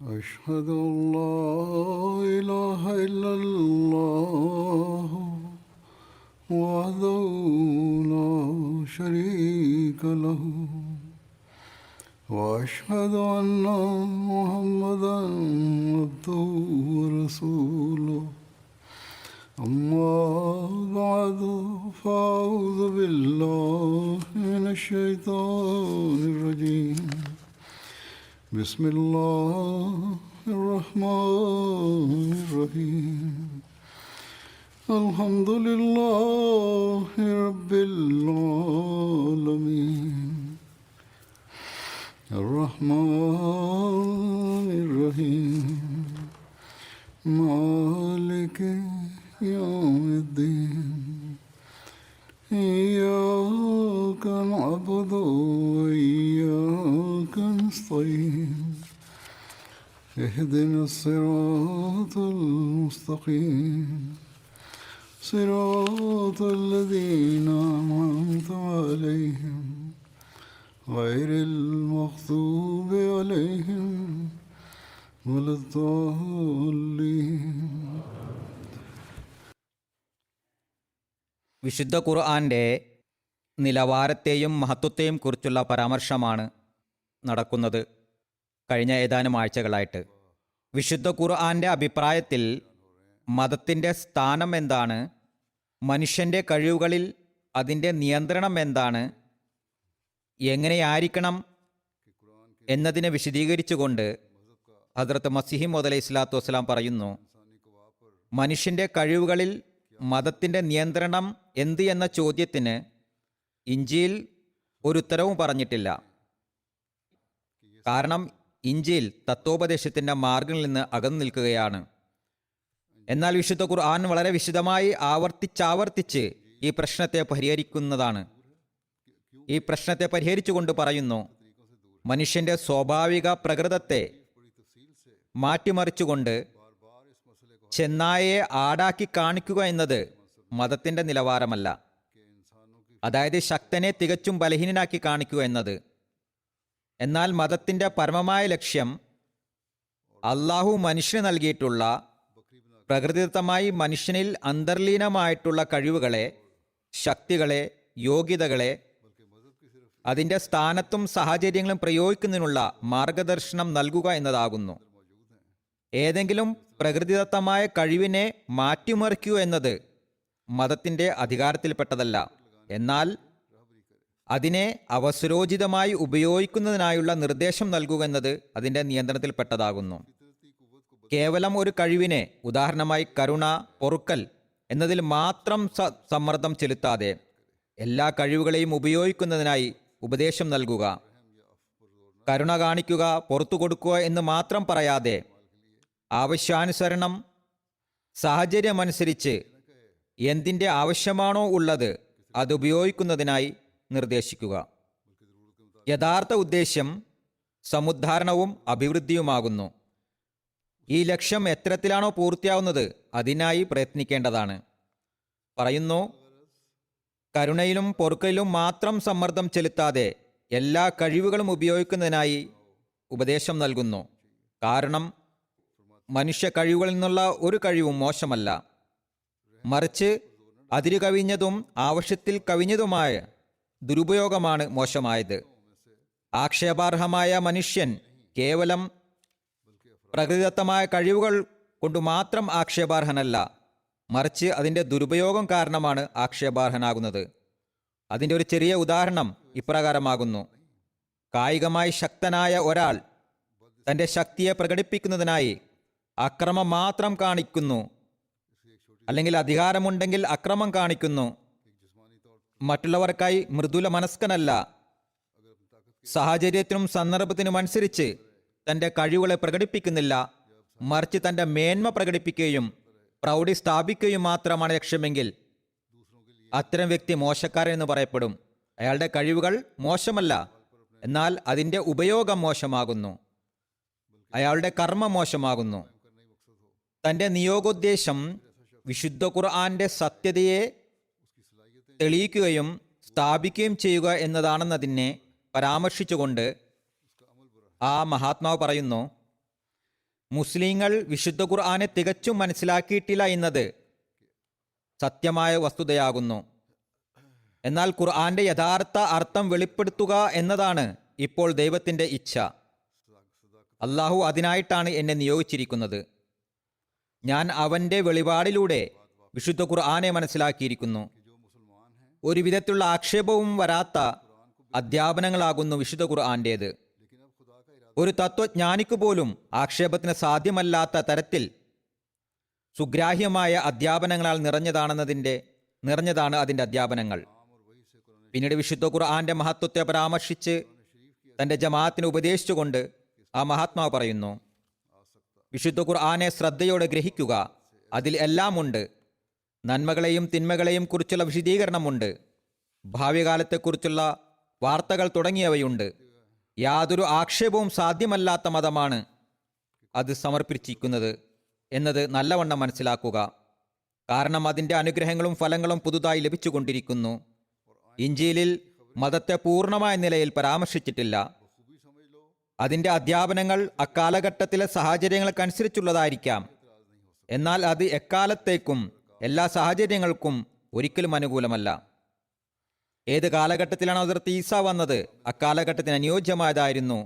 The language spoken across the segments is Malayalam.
أشهد أن لا إله إلا الله وحده لا شريك له وأشهد أن محمدا عبده ورسوله أما بعد فأعوذ بالله من الشيطان الرجيم بسم الله الرحمن الرحيم الحمد لله رب العالمين الرحمن الرحيم مالك يوم الدين إياك نعبد وإياك نستعين اهدنا الصراط المستقيم صراط الذين أنعمت عليهم غير المغضوب عليهم ولا الضالين. വിശുദ്ധ ഖുർആന്റെ നിലവാരത്തെയും മഹത്വത്തെയും കുറിച്ചുള്ള പരാമർശമാണ് നടക്കുന്നത് കഴിഞ്ഞ ഏതാനും ആഴ്ചകളായിട്ട്. വിശുദ്ധ ഖുർആന്റെ അഭിപ്രായത്തിൽ മതത്തിൻ്റെ സ്ഥാനം എന്താണ്, മനുഷ്യൻ്റെ കഴിവുകളിൽ അതിൻ്റെ നിയന്ത്രണം എന്താണ്, എങ്ങനെയായിരിക്കണം എന്നതിനെ വിശദീകരിച്ചുകൊണ്ട് ഹദ്റത്ത് മസീഹ് മൗഊദ് അലൈഹി സ്വലാത്തു വസ്സലാം പറയുന്നു, മനുഷ്യൻ്റെ കഴിവുകളിൽ മതത്തിൻ്റെ നിയന്ത്രണം എന്ത് എന്ന ചോദ്യത്തിന് ഇഞ്ചീൽ ഒരു ഉത്തരവും പറഞ്ഞിട്ടില്ല. കാരണം ഇഞ്ചീൽ തത്വോപദേശത്തിൻ്റെ മാർഗങ്ങളിൽ നിന്ന് അകന്നു നിൽക്കുകയാണ്. എന്നാൽ വിശുദ്ധ ഖുർആൻ വളരെ വിശദമായി ആവർത്തിച്ചാവർത്തിച്ച് ഈ പ്രശ്നത്തെ പരിഹരിക്കുന്നതാണ്. ഈ പ്രശ്നത്തെ പരിഹരിച്ചുകൊണ്ട് പറയുന്നു, മനുഷ്യൻ്റെ സ്വാഭാവിക പ്രകൃതത്തെ മാറ്റിമറിച്ചുകൊണ്ട് ചെന്നായയെ ആടാക്കി കാണിക്കുക എന്നത് മതത്തിൻ്റെ നിലവാരമല്ല. അതായത് ശക്തനെ തികച്ചും ബലഹീനനാക്കി കാണിക്കുക എന്നത്. എന്നാൽ മതത്തിൻ്റെ പരമമായ ലക്ഷ്യം അള്ളാഹു മനുഷ്യന് നൽകിയിട്ടുള്ള പ്രകൃതിദത്തമായി മനുഷ്യനിൽ അന്തർലീനമായിട്ടുള്ള കഴിവുകളെ, ശക്തികളെ, യോഗ്യതകളെ അതിൻ്റെ സ്ഥാനത്തും സാഹചര്യങ്ങളും പ്രയോഗിക്കുന്നതിനുള്ള മാർഗദർശനം നൽകുക എന്നതാകുന്നു. ഏതെങ്കിലും പ്രകൃതിദത്തമായ കഴിവിനെ മാറ്റിമറിക്കുക എന്നത് മതത്തിൻ്റെ അധികാരത്തിൽപ്പെട്ടതല്ല. എന്നാൽ അതിനെ അവസരോചിതമായി ഉപയോഗിക്കുന്നതിനായുള്ള നിർദ്ദേശം നൽകുക എന്നത് അതിൻ്റെ നിയന്ത്രണത്തിൽപ്പെട്ടതാകുന്നു. കേവലം ഒരു കഴിവിനെ, ഉദാഹരണമായി കരുണ, പൊറുക്കൽ എന്നതിൽ മാത്രം സമ്മർദ്ദം ചെലുത്താതെ എല്ലാ കഴിവുകളെയും ഉപയോഗിക്കുന്നതിനായി ഉപദേശം നൽകുക. കരുണ കാണിക്കുക, പുറത്തു കൊടുക്കുക എന്ന് മാത്രം പറയാതെ ആവശ്യാനുസരണം സാഹചര്യമനുസരിച്ച് എന്തിൻ്റെ ആവശ്യമാണോ ഉള്ളത് അത് ഉപയോഗിക്കുന്നതിനായി നിർദ്ദേശിക്കുക. യഥാർത്ഥ ഉദ്ദേശ്യം സമുദ്ധാരണവും അഭിവൃദ്ധിയുമാകുന്നു. ഈ ലക്ഷ്യം എത്തരത്തിലാണോ പൂർത്തിയാവുന്നത് അതിനായി പ്രയത്നിക്കേണ്ടതാണ്. പറയുന്നു, കരുണയിലും പൊറുക്കലിലും മാത്രം സമ്മർദ്ദം ചെലുത്താതെ എല്ലാ കഴിവുകളും ഉപയോഗിക്കുന്നതിനായി ഉപദേശം നൽകുന്നു. കാരണം മനുഷ്യ കഴിവുകളിൽ നിന്നുള്ള ഒരു കഴിവും മോശമല്ല, മറിച്ച് അതിരു കവിഞ്ഞതും ആവശ്യത്തിൽ കവിഞ്ഞതുമായ ദുരുപയോഗമാണ് മോശമായത്. ആക്ഷേപാർഹമായ മനുഷ്യൻ കേവലം പ്രകൃതിദത്തമായ കഴിവുകൾ കൊണ്ട് മാത്രം ആക്ഷേപാർഹനല്ല, മറിച്ച് അതിൻ്റെ ദുരുപയോഗം കാരണമാണ് ആക്ഷേപാർഹനാകുന്നത്. അതിൻ്റെ ഒരു ചെറിയ ഉദാഹരണം ഇപ്രകാരമാകുന്നു. കായികമായി ശക്തനായ ഒരാൾ തൻ്റെ ശക്തിയെ പ്രകടിപ്പിക്കുന്നതിനായി അക്രമം മാത്രം കാണിക്കുന്നു, അല്ലെങ്കിൽ അധികാരമുണ്ടെങ്കിൽ അക്രമം കാണിക്കുന്നു. മറ്റുള്ളവർക്കായി മൃദുല മനസ്കനല്ല, സാഹചര്യത്തിനും സന്ദർഭത്തിനും അനുസരിച്ച് തൻ്റെ കഴിവുകളെ പ്രകടിപ്പിക്കുന്നില്ല, മറിച്ച് തൻ്റെ മേന്മ പ്രകടിപ്പിക്കുകയും പ്രൗഢി സ്ഥാപിക്കുകയും മാത്രമാണ് ലക്ഷ്യമെങ്കിൽ അത്തരം വ്യക്തി മോശക്കാരൻ എന്ന് പറയപ്പെടും. അയാളുടെ കഴിവുകൾ മോശമല്ല, എന്നാൽ അതിൻ്റെ ഉപയോഗം മോശമാകുന്നു, അയാളുടെ കർമ്മം മോശമാകുന്നു. തൻ്റെ നിയോഗോദ്ദേശം വിശുദ്ധ ഖുർആന്റെ സത്യതയെ തെളിയിക്കുകയും സ്ഥാപിക്കുകയും ചെയ്യുക എന്നതാണെന്നതിനെ പരാമർശിച്ചുകൊണ്ട് ആ മഹാത്മാവ് പറയുന്നു, മുസ്ലിങ്ങൾ വിശുദ്ധ ഖുർആനെ തികച്ചും മനസ്സിലാക്കിയിട്ടില്ല എന്നത് സത്യമായ വസ്തുതയാകുന്നു. എന്നാൽ ഖുർആന്റെ യഥാർത്ഥ അർത്ഥം വെളിപ്പെടുത്തുക എന്നതാണ് ഇപ്പോൾ ദൈവത്തിന്റെ ഇച്ഛ. അള്ളാഹു അതിനായിട്ടാണ് എന്നെ നിയോഗിച്ചിരിക്കുന്നത്. ഞാൻ അവന്റെ വെളിപാടിലൂടെ വിശുദ്ധ ഖുർആനെ മനസ്സിലാക്കിയിരിക്കുന്നു. ഒരു വിധത്തിലുള്ള ആക്ഷേപവും വരാത്ത അധ്യാപനങ്ങളാകുന്നു വിശുദ്ധ ഖുർആന്റേത്. ഒരു തത്വജ്ഞാനിക്ക് പോലും ആക്ഷേപത്തിന് സാധ്യമല്ലാത്ത തരത്തിൽ സുഗ്രാഹ്യമായ അധ്യാപനങ്ങളാൽ നിറഞ്ഞതാണ് അതിൻ്റെ അധ്യാപനങ്ങൾ. പിന്നീട് വിശുദ്ധ ഖുർആന്റെ മഹത്വത്തെ പരാമർശിച്ച് തൻ്റെ ജമാഅത്തിന് ഉപദേശിച്ചുകൊണ്ട് ആ മഹാത്മാവ് പറയുന്നു, വിശുദ്ധ ഖുർആനെ ശ്രദ്ധയോടെ ഗ്രഹിക്കുക. അതിൽ എല്ലാമുണ്ട്. നന്മകളെയും തിന്മകളെയും കുറിച്ചുള്ള വിശദീകരണമുണ്ട്. ഭാവി കാലത്തെക്കുറിച്ചുള്ള വാർത്തകൾ തുടങ്ങിയവയുണ്ട്. യാതൊരു ആക്ഷേപവും സാധ്യമല്ലാത്ത മതമാണ് അത് സമർപ്പിച്ചിരിക്കുന്നത് എന്നത് നല്ലവണ്ണം മനസ്സിലാക്കുക. കാരണം അതിൻ്റെ അനുഗ്രഹങ്ങളും ഫലങ്ങളും പുതുതായി ലഭിച്ചുകൊണ്ടിരിക്കുന്നു. ഇഞ്ചീലിൽ മതത്തെ പൂർണ്ണമായ നിലയിൽ പരാമർശിച്ചിട്ടില്ല. അതിൻ്റെ അധ്യാപനങ്ങൾ അക്കാലഘട്ടത്തിലെ സാഹചര്യങ്ങൾക്കനുസരിച്ചുള്ളതായിരിക്കാം. എന്നാൽ അത് എക്കാലത്തേക്കും എല്ലാ സാഹചര്യങ്ങൾക്കും ഒരിക്കലും അനുകൂലമല്ല. ഏത് കാലഘട്ടത്തിലാണ് ഹദ്റത്ത് ഈസ വന്നത് അക്കാലഘട്ടത്തിന് അനുയോജ്യമായതായിരുന്നു.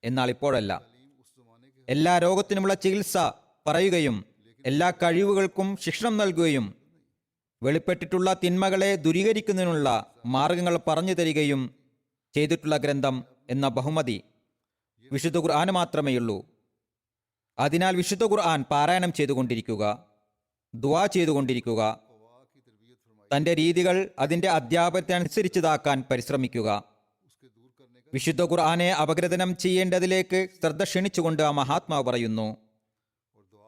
എന്നാൽ ഇപ്പോഴല്ല. എല്ലാ രോഗത്തിനുമുള്ള ചികിത്സ പറയുകയും എല്ലാ കഴിവുകൾക്കും ശിക്ഷണം നൽകുകയും വെളിപ്പെട്ടിട്ടുള്ള തിന്മകളെ ദൂരീകരിക്കുന്നതിനുള്ള മാർഗങ്ങൾ പറഞ്ഞു തരികയും ചെയ്തിട്ടുള്ള ഗ്രന്ഥം എന്ന ബഹുമതി വിശുദ്ധ ഖുർആന് മാത്രമേയുള്ളൂ. അതിനാൽ വിശുദ്ധ ഖുർആൻ പാരായണം ചെയ്തുകൊണ്ടിരിക്കുക, ദുആ ചെയ്തുകൊണ്ടിരിക്കുക, തൻ്റെ രീതികൾ അതിൻ്റെ അധ്യാപനത്തിനനുസരിച്ചതാക്കാൻ പരിശ്രമിക്കുക. വിശുദ്ധ ഖുർആനെ അപഗ്രഥനം ചെയ്യേണ്ടതിലേക്ക് ശ്രദ്ധ ക്ഷണിച്ചുകൊണ്ട് ആ മഹാത്മാവ് പറയുന്നു,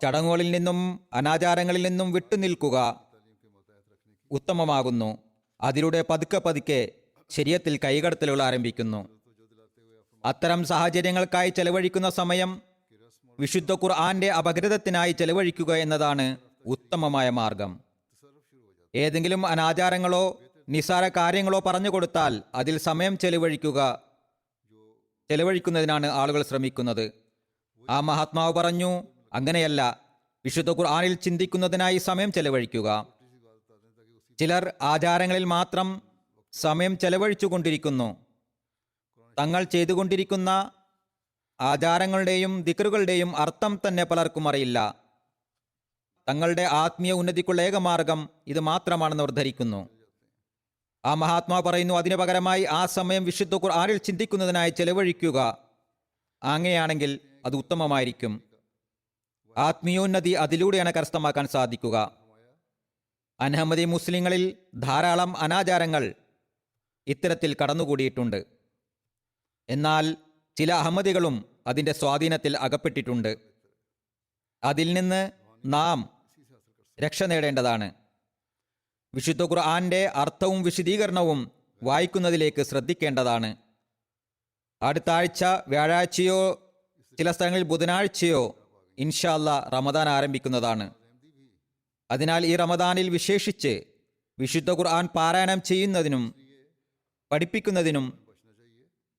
ചടങ്ങുകളിൽ നിന്നും അനാചാരങ്ങളിൽ നിന്നും വിട്ടുനിൽക്കുക ഉത്തമമാകുന്നു. അതിലൂടെ പതുക്കെ പതുക്കെ ശരീഅത്തിൽ കൈകടത്തലുകൾ ആരംഭിക്കുന്നു. അത്തരം സാഹചര്യങ്ങൾക്കായി ചെലവഴിക്കുന്ന സമയം വിശുദ്ധ ഖുർആന്റെ അപഗ്രഥത്തിനായി ചെലവഴിക്കുക എന്നതാണ് ഉത്തമമായ മാർഗം. ഏതെങ്കിലും അനാചാരങ്ങളോ നിസ്സാര കാര്യങ്ങളോ പറഞ്ഞു കൊടുത്താൽ അതിൽ സമയം ചെലവഴിക്കുന്നതിനാണ് ആളുകൾ ശ്രമിക്കുന്നത്. ആ മഹാത്മാവ് പറഞ്ഞു, അങ്ങനെയല്ല, വിശുദ്ധ ഖുർആനിൽ ചിന്തിക്കുന്നതിനായി സമയം ചെലവഴിക്കുക. ചിലർ ആചാരങ്ങളിൽ മാത്രം സമയം ചെലവഴിച്ചു കൊണ്ടിരിക്കുന്നു. തങ്ങൾ ചെയ്തുകൊണ്ടിരിക്കുന്ന ആചാരങ്ങളുടെയും ദിക്റുകളുടെയും അർത്ഥം തന്നെ പലർക്കും അറിയില്ല. തങ്ങളുടെ ആത്മീയ ഉന്നതിക്കുള്ള ഏകമാർഗം ഇത് മാത്രമാണെന്ന് അവർ ധരിക്കുന്നു. ആ മഹാത്മാവ് പറയുന്നു, അതിനു പകരമായി ആ സമയം വിശുദ്ധ ഖുർആനിൽ ചിന്തിക്കുന്നതിനായി ചെലവഴിക്കുക. അങ്ങനെയാണെങ്കിൽ അത് ഉത്തമമായിരിക്കും. ആത്മീയോന്നതി അതിലൂടെയാണ് കരസ്ഥമാക്കാൻ സാധിക്കുക. അനഹമ്മദി മുസ്ലിങ്ങളിൽ ധാരാളം അനാചാരങ്ങൾ ഇത്തരത്തിൽ കടന്നുകൂടിയിട്ടുണ്ട്. എന്നാൽ ചില അഹമ്മദികളും അതിൻ്റെ സ്വാധീനത്തിൽ അകപ്പെട്ടിട്ടുണ്ട്. അതിൽ നിന്ന് നാം രക്ഷ നേടേണ്ടതാണ്. വിശുദ്ധ ഖുർആന്റെ അർത്ഥവും വിശദീകരണവും വായിക്കുന്നതിലേക്ക് ശ്രദ്ധിക്കേണ്ടതാണ്. അടുത്ത ആഴ്ച വ്യാഴാഴ്ചയോ ചില സ്ഥലങ്ങളിൽ ബുധനാഴ്ചയോ ഇൻഷാ അല്ലാഹ് റമദാൻ ആരംഭിക്കുന്നതാണ്. അതിനാൽ ഈ റമദാനിൽ വിശേഷിച്ച് വിശുദ്ധ ഖുർആൻ പാരായണം ചെയ്യുന്നതിനും പഠിപ്പിക്കുന്നതിനും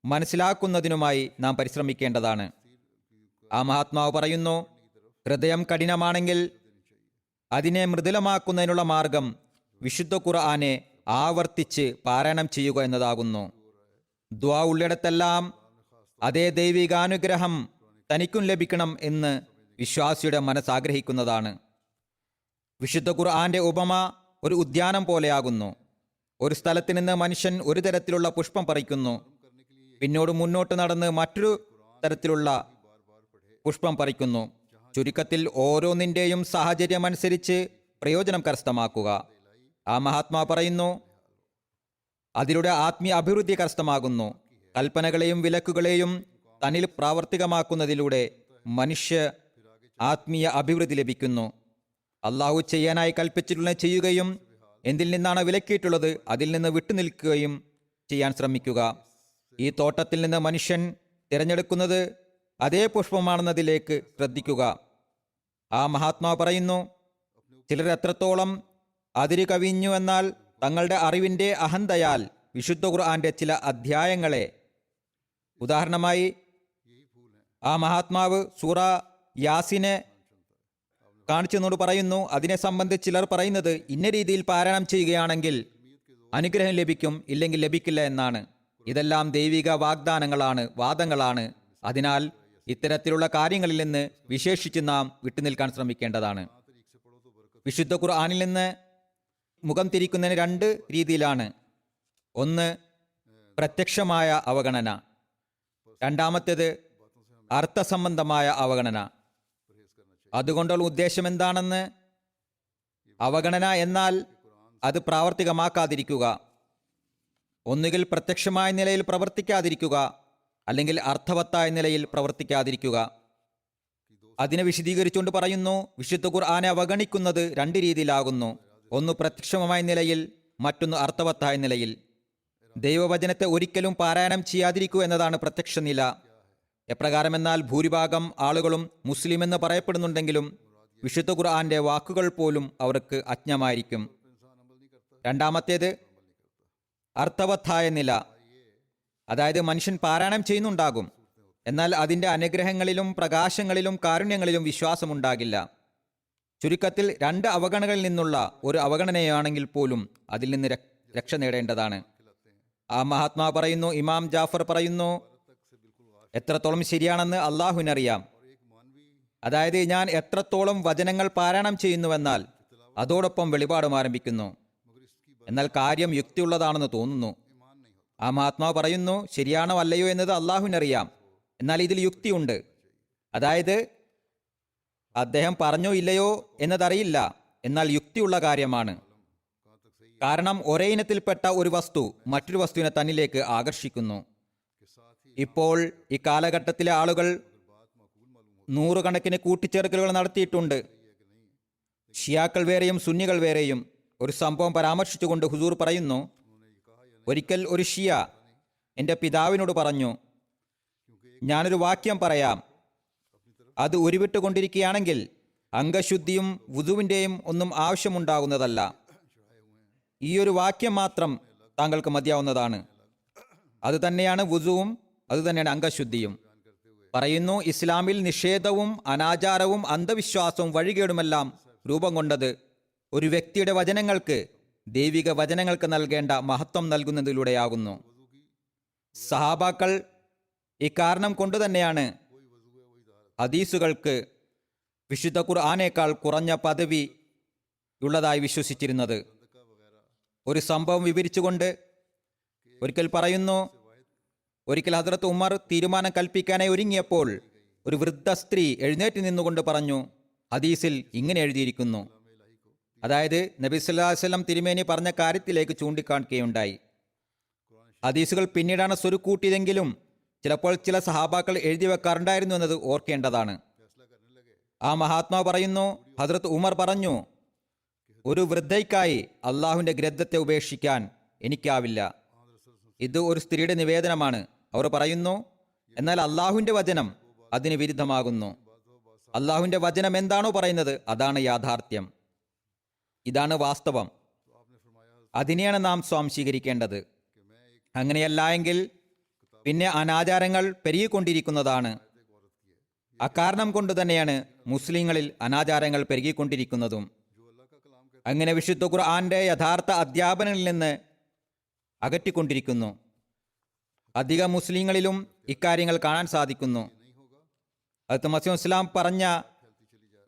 മനസ്സിലാക്കുന്നതിനുമായി നാം പരിശ്രമിക്കേണ്ടതാണ്. ആ മഹാത്മാവ് പറയുന്നു, ഹൃദയം കഠിനമാണെങ്കിൽ അതിനെ മൃദുലമാക്കുന്നതിനുള്ള മാർഗം വിശുദ്ധ ഖുർആനെ ആവർത്തിച്ച് പാരായണം ചെയ്യുക എന്നതാകുന്നു. ദുആ ഉള്ളിടത്തെല്ലാം അതേ ദൈവികാനുഗ്രഹം തനിക്കും ലഭിക്കണം എന്ന് വിശ്വാസിയുടെ മനസ്സാഗ്രഹിക്കുന്നതാണ്. വിശുദ്ധ ഖുർആന്റെ ഉപമ ഒരു ഉദ്യാനം പോലെയാകുന്നു. ഒരു സ്ഥലത്ത് നിന്ന് മനുഷ്യൻ ഒരു തരത്തിലുള്ള പുഷ്പം പറിക്കുന്നു. പിന്നോട് മുന്നോട്ട് നടന്ന് മറ്റൊരു തരത്തിലുള്ള പുഷ്പം പറിക്കുന്നു. ചുരുക്കത്തിൽ ഓരോന്നിൻ്റെയും സാഹചര്യമനുസരിച്ച് പ്രയോജനം കരസ്ഥമാക്കുക. ആ മഹാത്മാ പറയുന്നു, അതിലൂടെ ആത്മീയ അഭിവൃദ്ധി കരസ്ഥമാകുന്നു. കൽപ്പനകളെയും വിലക്കുകളെയും തന്നിൽ പ്രാവർത്തികമാക്കുന്നതിലൂടെ മനുഷ്യ ആത്മീയ അഭിവൃദ്ധി ലഭിക്കുന്നു. അള്ളാഹു ചെയ്യാനായി കൽപ്പിച്ചിട്ടുള്ളത് ചെയ്യുകയും എന്തിൽ നിന്നാണ് വിലക്കിയിട്ടുള്ളത് അതിൽ നിന്ന് വിട്ടുനിൽക്കുകയും ചെയ്യാൻ ശ്രമിക്കുക. ഈ തോട്ടത്തിൽ നിന്ന് മനുഷ്യൻ തിരഞ്ഞെടുക്കുന്നത് അതേ പുഷ്പമാണെന്നതിലേക്ക് ശ്രദ്ധിക്കുക. ആ മഹാത്മാ പറയുന്നു, ചിലർ എത്രത്തോളം അതിര് കവിഞ്ഞു എന്നാൽ തങ്ങളുടെ അറിവിൻ്റെ അഹന്തയാൽ വിശുദ്ധ ഖുർആന്റെ ചില അധ്യായങ്ങളെ, ഉദാഹരണമായി ആ മഹാത്മാവ് സൂറ യാസിനെ കാണിച്ചെന്നോട് പറയുന്നു. അതിനെ സംബന്ധിച്ച് ചിലർ പറയുന്നത് ഇന്ന രീതിയിൽ പാരായണം ചെയ്യുകയാണെങ്കിൽ അനുഗ്രഹം ലഭിക്കും, ഇല്ലെങ്കിൽ ലഭിക്കില്ല എന്നാണ്. ഇതെല്ലാം ദൈവിക വാഗ്ദാനങ്ങളാണ്, വാദങ്ങളാണ്. അതിനാൽ ഇത്തരത്തിലുള്ള കാര്യങ്ങളിൽ നിന്ന് വിശേഷിച്ച് നാം വിട്ടുനിൽക്കാൻ ശ്രമിക്കേണ്ടതാണ്. വിശുദ്ധ ഖുർആനിൽ നിന്ന് മുഖം തിരിക്കുന്നതിന് രണ്ട് രീതിയിലാണ്. ഒന്ന് പ്രത്യക്ഷമായ അവഗണന, രണ്ടാമത്തേത് അർത്ഥസംബന്ധമായ അവഗണന. അതുകൊണ്ടുള്ള ഉദ്ദേശം എന്താണെന്ന്, അവഗണന എന്നാൽ അത് പ്രാവർത്തികമാക്കാതിരിക്കുക, ഒന്നുകിൽ പ്രത്യക്ഷമായ നിലയിൽ പ്രവർത്തിക്കാതിരിക്കുക, അല്ലെങ്കിൽ അർത്ഥവത്തായ നിലയിൽ പ്രവർത്തിക്കാതിരിക്കുക. അതിനെ വിശദീകരിച്ചുകൊണ്ട് പറയുന്നു, വിശുദ്ധ ഖുർആനെ അവഗണിക്കുന്നത് രണ്ട് രീതിയിലാകുന്നു. ഒന്ന് പ്രത്യക്ഷമായ നിലയിൽ, മറ്റൊന്ന് അർത്ഥവത്തായ നിലയിൽ. ദൈവവചനത്തെ ഒരിക്കലും പാരായണം ചെയ്യാതിരിക്കുക എന്നതാണ് പ്രത്യക്ഷ നില. എപ്രകാരമെന്നാൽ ഭൂരിഭാഗം ആളുകളും മുസ്ലിം എന്ന് പറയപ്പെടുന്നുണ്ടെങ്കിലും വിശുദ്ധ ഖുർആന്റെ വാക്കുകൾ പോലും അവർക്ക് അജ്ഞമായിരിക്കും. രണ്ടാമത്തേത് അർത്ഥവത്തായ നില, അതായത് മനുഷ്യൻ പാരായണം ചെയ്യുന്നുണ്ടാകും, എന്നാൽ അതിൻ്റെ അനുഗ്രഹങ്ങളിലും പ്രകാശങ്ങളിലും കാരുണ്യങ്ങളിലും വിശ്വാസമുണ്ടാകില്ല. ചുരുക്കത്തിൽ രണ്ട് അവഗണനകളിൽ നിന്നുള്ള ഒരു അവഗണനയാണെങ്കിൽ പോലും അതിൽ നിന്ന് രക്ഷ നേടേണ്ടതാണ്. ആ മഹാത്മാ പറയുന്നു, ഇമാം ജാഫർ പറയുന്നു, എത്രത്തോളം ശരിയാണെന്ന് അള്ളാഹുവിനറിയാം. അതായത് ഞാൻ എത്രത്തോളം വചനങ്ങൾ പാരായണം ചെയ്യുന്നുവെന്നാൽ അതോടൊപ്പം വെളിപാടും ആരംഭിക്കുന്നു. എന്നാൽ കാര്യം യുക്തിയുള്ളതാണെന്ന് തോന്നുന്നു. ആ മഹാത്മാവ് പറയുന്നു, ശരിയാണോ അല്ലയോ എന്നത് അള്ളാഹുവിനറിയാം, എന്നാൽ ഇതിൽ യുക്തിയുണ്ട്. അതായത് അദ്ദേഹം പറഞ്ഞോ ഇല്ലയോ എന്നതറിയില്ല, എന്നാൽ യുക്തിയുള്ള കാര്യമാണ്. കാരണം ഒരേ ഇനത്തിൽപ്പെട്ട ഒരു വസ്തു മറ്റൊരു വസ്തുവിനെ തന്നിലേക്ക് ആകർഷിക്കുന്നു. ഇപ്പോൾ ഈ കാലഘട്ടത്തിലെ ആളുകൾ നൂറുകണക്കിന് കൂട്ടിച്ചേർക്കലുകൾ നടത്തിയിട്ടുണ്ട്. ഷിയാക്കൾ വേറെയും സുന്നികൾ വേറെയും. ഒരു സംഭവം പരാമർശിച്ചുകൊണ്ട് ഹുസൂർ പറയുന്നു, ഒരിക്കൽ ഒരു ഷിയ എൻ്റെ പിതാവിനോട് പറഞ്ഞു, ഞാനൊരു വാക്യം പറയാം, അത് ഉരുവിട്ടുകൊണ്ടിരിക്കുകയാണെങ്കിൽ അംഗശുദ്ധിയും വുദുവിൻ്റെയും ഒന്നും ആവശ്യമുണ്ടാകുന്നതല്ല. ഈ ഒരു വാക്യം മാത്രം താങ്കൾക്ക് മതിയാവുന്നതാണ്. അത് തന്നെയാണ് വുദുവും, അതുതന്നെയാണ് അംഗശുദ്ധിയും. പറയുന്നു, ഇസ്ലാമിൽ നിഷേധവും അനാചാരവും അന്ധവിശ്വാസവും വഴികേടുമെല്ലാം രൂപം കൊണ്ടത് ഒരു വ്യക്തിയുടെ വചനങ്ങൾക്ക്, ദൈവിക വചനങ്ങൾക്ക് നൽകേണ്ട മഹത്വം നൽകുന്നതിലൂടെയാകുന്നു. സഹാബാക്കൾ ഇക്കാരണം കൊണ്ടുതന്നെയാണ് ഹദീസുകൾക്ക് വിശുദ്ധ ഖുർആനേക്കാൾ കുറഞ്ഞ പദവി ഉള്ളതായി വിശ്വസിച്ചിരുന്നത്. ഒരു സംഭവം വിവരിച്ചുകൊണ്ട് ഒരിക്കൽ പറയുന്നു, ഒരിക്കൽ ഹദ്റത്ത് ഉമർ തീരുമാനം കൽപ്പിക്കാനായി ഒരുങ്ങിയപ്പോൾ ഒരു വൃദ്ധ സ്ത്രീ എഴുന്നേറ്റ് നിന്നുകൊണ്ട് പറഞ്ഞു, ഹദീസിൽ ഇങ്ങനെ എഴുതിയിരിക്കുന്നു. അതായത് നബി സല്ലല്ലാഹു അലൈഹി വസല്ലം തിരുമേനി പറഞ്ഞ കാര്യത്തിലേക്ക് ചൂണ്ടിക്കാണിക്കുകയുണ്ടായി. ഹദീസുകൾ പിന്നീടാണ് സ്വരുക്കൂട്ടിയതെങ്കിലും ചിലപ്പോൾ ചില സഹാബാക്കൾ എഴുതി വെക്കാറുണ്ടായിരുന്നു എന്നത് ഓർക്കേണ്ടതാണ്. ആ മഹാത്മാവ് പറയുന്നു, ഹദ്റത്ത് ഉമർ പറഞ്ഞു, ഒരു വൃദ്ധയ്ക്കായി അള്ളാഹുവിൻ്റെ ഗ്രന്ഥത്തെ ഉപേക്ഷിക്കാൻ എനിക്കാവില്ല. ഇത് ഒരു സ്ത്രീയുടെ നിവേദനമാണ്. അവർ പറയുന്നു, എന്നാൽ അള്ളാഹുവിൻ്റെ വചനം അതിന് വിരുദ്ധമാകുന്നു. അള്ളാഹുവിൻ്റെ വചനം എന്താണോ പറയുന്നത് അതാണ് യാഥാർത്ഥ്യം, ഇതാണ് വാസ്തവം. അതിനെയാണ് നാം സ്വാംശീകരിക്കേണ്ടത്. അങ്ങനെയല്ല എങ്കിൽ പിന്നെ അനാചാരങ്ങൾ പെരുകിക്കൊണ്ടിരിക്കുന്നതാണ്. അക്കാരണം കൊണ്ട് തന്നെയാണ് മുസ്ലിങ്ങളിൽ അനാചാരങ്ങൾ പെരുകിക്കൊണ്ടിരിക്കുന്നതും. അങ്ങനെ വിശുദ്ധ ഖുർആന്റെ യഥാർത്ഥ അധ്യാപനങ്ങളിൽ നിന്ന് അകറ്റിക്കൊണ്ടിരിക്കുന്നു. അധിക മുസ്ലിങ്ങളിലും ഇക്കാര്യങ്ങൾ കാണാൻ സാധിക്കുന്നു. ഹദ്റത്ത് മസീഹ് ഇസ്ലാം പറഞ്ഞ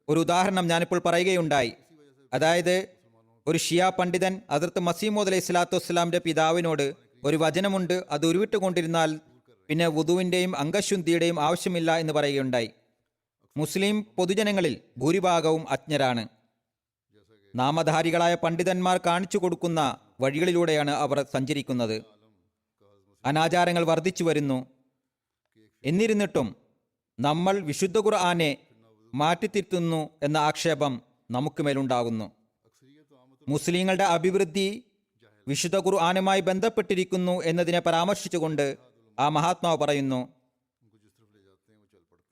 ഒരു ഉദാഹരണം ഞാനിപ്പോൾ പറയുകയുണ്ടായി. അതായത് ഒരു ഷിയ പണ്ഡിതൻ ഹദ്റത്ത് മസീഹ് അലൈഹി സ്വലാത്തു വസ്സലാമിന്റെ പിതാവിനോട്, ഒരു വചനമുണ്ട്, അത് ഉരുവിട്ടുകൊണ്ടിരുന്നാൽ പിന്നെ വുദുവിൻ്റെയും അംഗശുദ്ധിയുടെയും ആവശ്യമില്ല എന്ന് പറയുകയുണ്ടായി. മുസ്ലിം പൊതുജനങ്ങളിൽ ഭൂരിഭാഗവും അജ്ഞരാണ്. നാമധാരികളായ പണ്ഡിതന്മാർ കാണിച്ചു കൊടുക്കുന്ന വഴികളിലൂടെയാണ് അവർ സഞ്ചരിക്കുന്നത്. അനാചാരങ്ങൾ വർദ്ധിച്ചു വരുന്നു. എന്നിരുന്നിട്ടും നമ്മൾ വിശുദ്ധ ഖുർആനെ മാറ്റിത്തിരുത്തുന്നു എന്ന ആക്ഷേപം നമുക്ക് മേലുണ്ടാകുന്നു. മുസ്ലിങ്ങളുടെ അഭിവൃദ്ധി വിശുദ്ധ ഖുർആനുമായി ബന്ധപ്പെട്ടിരിക്കുന്നു എന്നതിനെ പരാമർശിച്ചുകൊണ്ട് ആ മഹാത്മാവ് പറയുന്നു,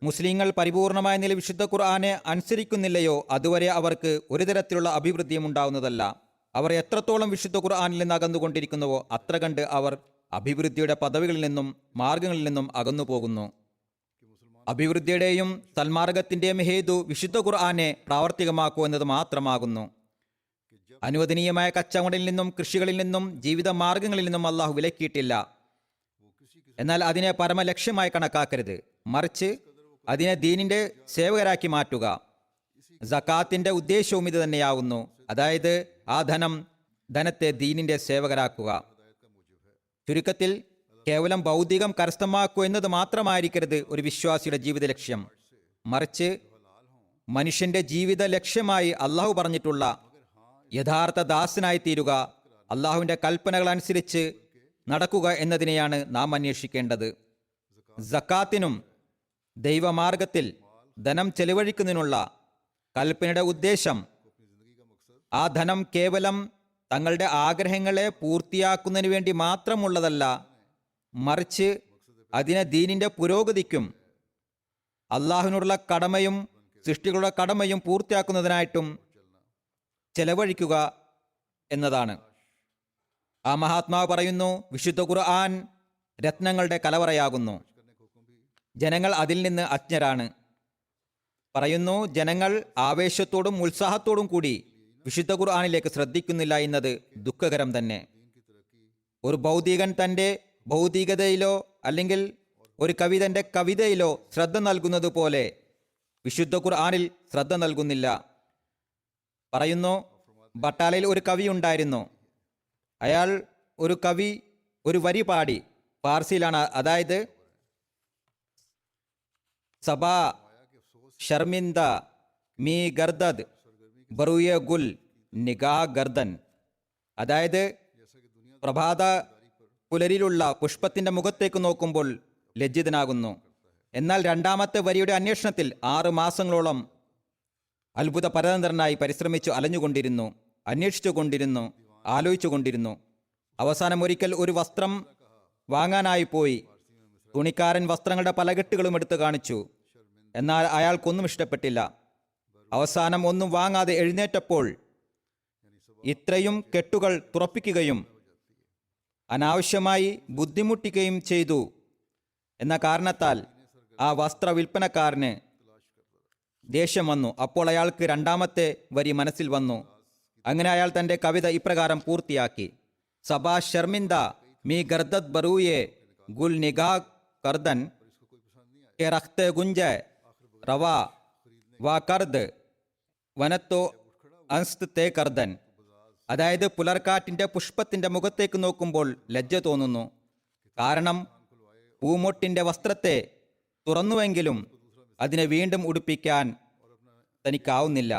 മുസ്ലിങ്ങൾ പരിപൂർണമായ നില വിശുദ്ധ ഖുർആനെ അനുസരിക്കുന്നില്ലയോ അതുവരെ അവർക്ക് ഒരു തരത്തിലുള്ള അഭിവൃദ്ധിയും ഉണ്ടാവുന്നതല്ല. അവർ എത്രത്തോളം വിശുദ്ധ ഖുർആനിൽ നിന്ന് അകന്നുകൊണ്ടിരിക്കുന്നുവോ അത്ര കണ്ട് അവർ അഭിവൃദ്ധിയുടെ പദവികളിൽ നിന്നും മാർഗങ്ങളിൽ നിന്നും അകന്നു പോകുന്നു. അഭിവൃദ്ധിയുടെയും സന്മാർഗത്തിന്റെയും ഹേതു വിശുദ്ധ ഖുർആനെ പ്രാവർത്തികമാക്കൂ എന്നത് മാത്രമാകുന്നു. അനുവദനീയമായ കച്ചവടത്തിൽ നിന്നും കൃഷികളിൽ നിന്നും ജീവിത മാർഗങ്ങളിൽ നിന്നും അള്ളാഹു വിലക്കിയിട്ടില്ല. എന്നാൽ അതിനെ പരമലക്ഷ്യമായി കണക്കാക്കരുത്, മറിച്ച് അതിനെ ദീനിന്റെ സേവകരാക്കി മാറ്റുക. സക്കാത്തിന്റെ ഉദ്ദേശവും ഇത് തന്നെയാവുന്നു, അതായത് ആ ധനത്തെ ദീനിന്റെ സേവകരാക്കുക. ചുരുക്കത്തിൽ കേവലം ഭൗതികം കരസ്ഥമാക്കുക എന്നത് മാത്രമായിരിക്കരുത് ഒരു വിശ്വാസിയുടെ ജീവിത ലക്ഷ്യം, മറിച്ച് മനുഷ്യന്റെ ജീവിത ലക്ഷ്യമായി അള്ളാഹു പറഞ്ഞിട്ടുള്ള യഥാർത്ഥ ദാസനായി തീരുക, അള്ളാഹുവിന്റെ കൽപ്പനകൾ അനുസരിച്ച് നടക്കുക എന്നതിനെയാണ് നാം അന്വേഷിക്കേണ്ടത്. സക്കാത്തിനും ദൈവമാർഗത്തിൽ ധനം ചെലവഴിക്കുന്നതിനുള്ള കൽപ്പനയുടെ ഉദ്ദേശം ആ ധനം കേവലം തങ്ങളുടെ ആഗ്രഹങ്ങളെ പൂർത്തിയാക്കുന്നതിന് വേണ്ടി മാത്രമുള്ളതല്ല, മറിച്ച് അതിനെ ദീനിന്റെ പുരോഗതിക്കും അള്ളാഹുവിനോടുള്ള കടമയും സൃഷ്ടികളുടെ കടമയും പൂർത്തിയാക്കുന്നതിനായിട്ടും ചെലവഴിക്കുക എന്നതാണ്. ആ മഹാത്മാവ് പറയുന്നു, വിശുദ്ധ ഖുർആൻ രത്നങ്ങളുടെ കലവറയാകുന്നു, ജനങ്ങൾ അതിൽ നിന്ന് അജ്ഞരാണ്. പറയുന്നു, ജനങ്ങൾ ആവേശത്തോടും ഉത്സാഹത്തോടും കൂടി വിശുദ്ധ ഖുർആനിലേക്ക് ശ്രദ്ധിക്കുന്നില്ല എന്നത് ദുഃഖകരം തന്നെ. ഒരു ഭൗതികൻ തൻ്റെ ഭൗതികതയിലോ അല്ലെങ്കിൽ ഒരു കവി തൻ്റെ കവിതയിലോ ശ്രദ്ധ നൽകുന്നത് പോലെ വിശുദ്ധ ഖുർആനിൽ ശ്രദ്ധ നൽകുന്നില്ല. പറയുന്നു, ബട്ടാലയിൽ ഒരു കവി ഉണ്ടായിരുന്നു. അയാൾ ഒരു വരി പാടി, ഫാർസിയിലാണ്, അതായത് സബാ ഷർമിന്ദ മീ ഗർദദ് ബറുയ ഗുൽ നിഗാ ഗർദൻ, അതായത് പ്രഭാത പുലരിലുള്ള പുഷ്പത്തിന്റെ മുഖത്തേക്ക് നോക്കുമ്പോൾ ലജ്ജിതനാകുന്നു. എന്നാൽ രണ്ടാമത്തെ വരിയുടെ അന്വേഷണത്തിൽ 6 മാസങ്ങളോളം അത്ഭുത പരതന്ത്രനായി പരിശ്രമിച്ചു അലഞ്ഞുകൊണ്ടിരുന്നു, അന്വേഷിച്ചുകൊണ്ടിരുന്നു, ആലോചിച്ചുകൊണ്ടിരുന്നു. അവസാനം ഒരിക്കൽ ഒരു വസ്ത്രം വാങ്ങാനായി പോയി. തുണിക്കാരൻ വസ്ത്രങ്ങളുടെ പല കെട്ടുകളും എടുത്തു കാണിച്ചു. എന്നാൽ അയാൾക്കൊന്നും ഇഷ്ടപ്പെട്ടില്ല. അവസാനം ഒന്നും വാങ്ങാതെ എഴുന്നേറ്റപ്പോൾ ഇത്രയും കെട്ടുകൾ തുറപ്പിക്കുകയും അനാവശ്യമായി ബുദ്ധിമുട്ടിക്കുകയും ചെയ്തു എന്ന കാരണത്താൽ ആ വസ്ത്ര വിൽപ്പനക്കാരന് ദേഷ്യം വന്നു. അപ്പോൾ അയാൾക്ക് രണ്ടാമത്തെ വരി മനസ്സിൽ വന്നു. അങ്ങനെ അയാൾ തന്റെ കവിത ഇപ്രകാരം പൂർത്തിയാക്കി: Saba ഷർമിന്ദ me ഗർദത് ബറൂയെ Gul നിഗാ കർദൻ K റഖ്തെ ഗുഞ്ച rava വാ കർദ് വനത്തോ അൻസ്ത് തേ കർദൻ, അതായത് പുലർക്കാറ്റിന്റെ പുഷ്പത്തിന്റെ മുഖത്തേക്ക് നോക്കുമ്പോൾ ലജ്ജ തോന്നുന്നു. കാരണം പൂമൊട്ടിന്റെ വസ്ത്രത്തെ തുറന്നുവെങ്കിലും അതിനെ വീണ്ടും ഉടുപ്പിക്കാൻ തനിക്കാവുന്നില്ല.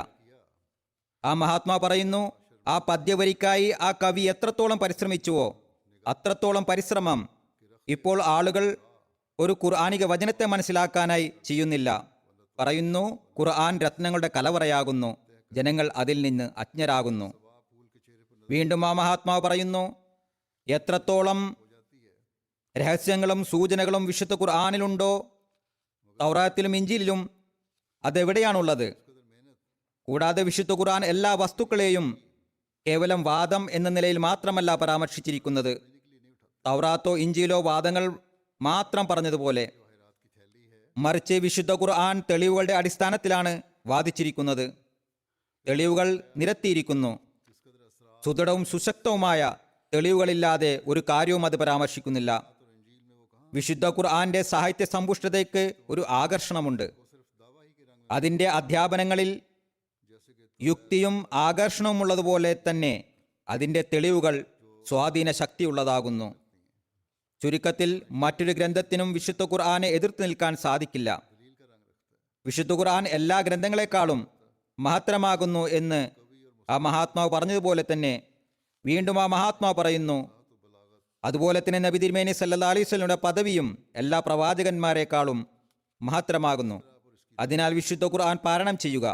ആ മഹാത്മാ പറയുന്നു, ആ പദ്യവരിക്കായി ആ കവി എത്രത്തോളം പരിശ്രമിച്ചുവോ അത്രത്തോളം പരിശ്രമം ഇപ്പോൾ ആളുകൾ ഒരു ഖുർആനിക വചനത്തെ മനസ്സിലാക്കാനായി ചെയ്യുന്നില്ല. പറയുന്നു, ഖുർആൻ രത്നങ്ങളുടെ കലവറയാകുന്നു, ജനങ്ങൾ അതിൽ നിന്ന് അജ്ഞരാകുന്നു. വീണ്ടും ആ മഹാത്മാവ് പറയുന്നു, എത്രത്തോളം രഹസ്യങ്ങളും സൂചനകളും വിശുദ്ധ ഖുർആനിലുണ്ടോ തൗറാത്തിലും ഇഞ്ചീലിലും അതെവിടെയാണുള്ളത്? കൂടാതെ വിശുദ്ധ ഖുർആൻ എല്ലാ വസ്തുക്കളെയും കേവലം വാദം എന്ന നിലയിൽ മാത്രമല്ല പരാമർശിച്ചിരിക്കുന്നത്. തൗറാത്തോ ഇഞ്ചീലോ വാദങ്ങൾ മാത്രം പറഞ്ഞതുപോലെ, മറിച്ച് വിശുദ്ധ ഖുർആൻ തെളിവുകളുടെ അടിസ്ഥാനത്തിലാണ് വാദിച്ചിരിക്കുന്നത്. തെളിവുകൾ നിരത്തിയിരിക്കുന്നു. സുദൃഢവും സുശക്തവുമായ തെളിവുകളില്ലാതെ ഒരു കാര്യവും അത് പരാമർശിക്കുന്നില്ല. വിശുദ്ധ ഖുർആന്റെ സാഹിത്യ സമ്പുഷ്ടതയ്ക്ക് ഒരു ആകർഷണമുണ്ട്. അതിൻ്റെ അധ്യാപനങ്ങളിൽ യുക്തിയും ആകർഷണവും ഉള്ളതുപോലെ തന്നെ അതിൻ്റെ തെളിവുകൾ സ്വാധീന ശക്തിയുള്ളതാകുന്നു. ചുരുക്കത്തിൽ മറ്റൊരു ഗ്രന്ഥത്തിനും വിശുദ്ധ ഖുർആനെ എതിർത്ത് നിൽക്കാൻ സാധിക്കില്ല. വിശുദ്ധ ഖുർആൻ എല്ലാ ഗ്രന്ഥങ്ങളെക്കാളും മഹത്തരമാകുന്നു എന്ന് ആ മഹാത്മാവ് പറഞ്ഞതുപോലെ തന്നെ വീണ്ടും ആ മഹാത്മാവ് പറയുന്നു, അതുപോലെ തന്നെ നബി തിരുമേനി സല്ലല്ലാഹു അലൈഹി വസല്ലമയുടെ പദവിയും എല്ലാ പ്രവാചകന്മാരെക്കാളും മഹത്തരമാകുന്നു. അതിനാൽ വിശുദ്ധ ഖുർആൻ പാരായണം ചെയ്യുക.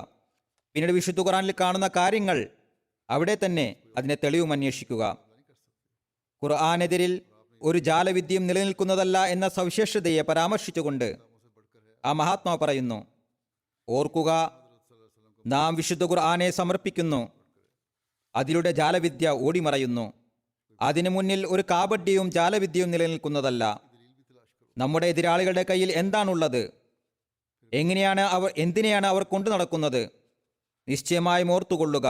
പിന്നീട് വിശുദ്ധ ഖുർആനിൽ കാണുന്ന കാര്യങ്ങൾ അവിടെ തന്നെ അതിനെ തെളിവും അന്വേഷിക്കുക. ഖുർആനെതിരിൽ ഒരു ജാലവിദ്യയും നിലനിൽക്കുന്നതല്ല എന്ന സവിശേഷതയെ പരാമർശിച്ചുകൊണ്ട് ആ മഹാത്മാവ് പറയുന്നു, ഓർക്കുക, നാം വിശുദ്ധ ഖുർആനെ സമർപ്പിക്കുന്നു, അതിലൂടെ ജാലവിദ്യ ഓടിമറയുന്നു. അതിനു മുന്നിൽ ഒരു കാപഡ്യവും ജാലവിദ്യയും നിലനിൽക്കുന്നതല്ല. നമ്മുടെ എതിരാളികളുടെ കയ്യിൽ എന്താണുള്ളത് എന്തിനെയാണ് അവർ കൊണ്ടു നടക്കുന്നത്? നിശ്ചയമായും ഓർത്തുകൊള്ളുക,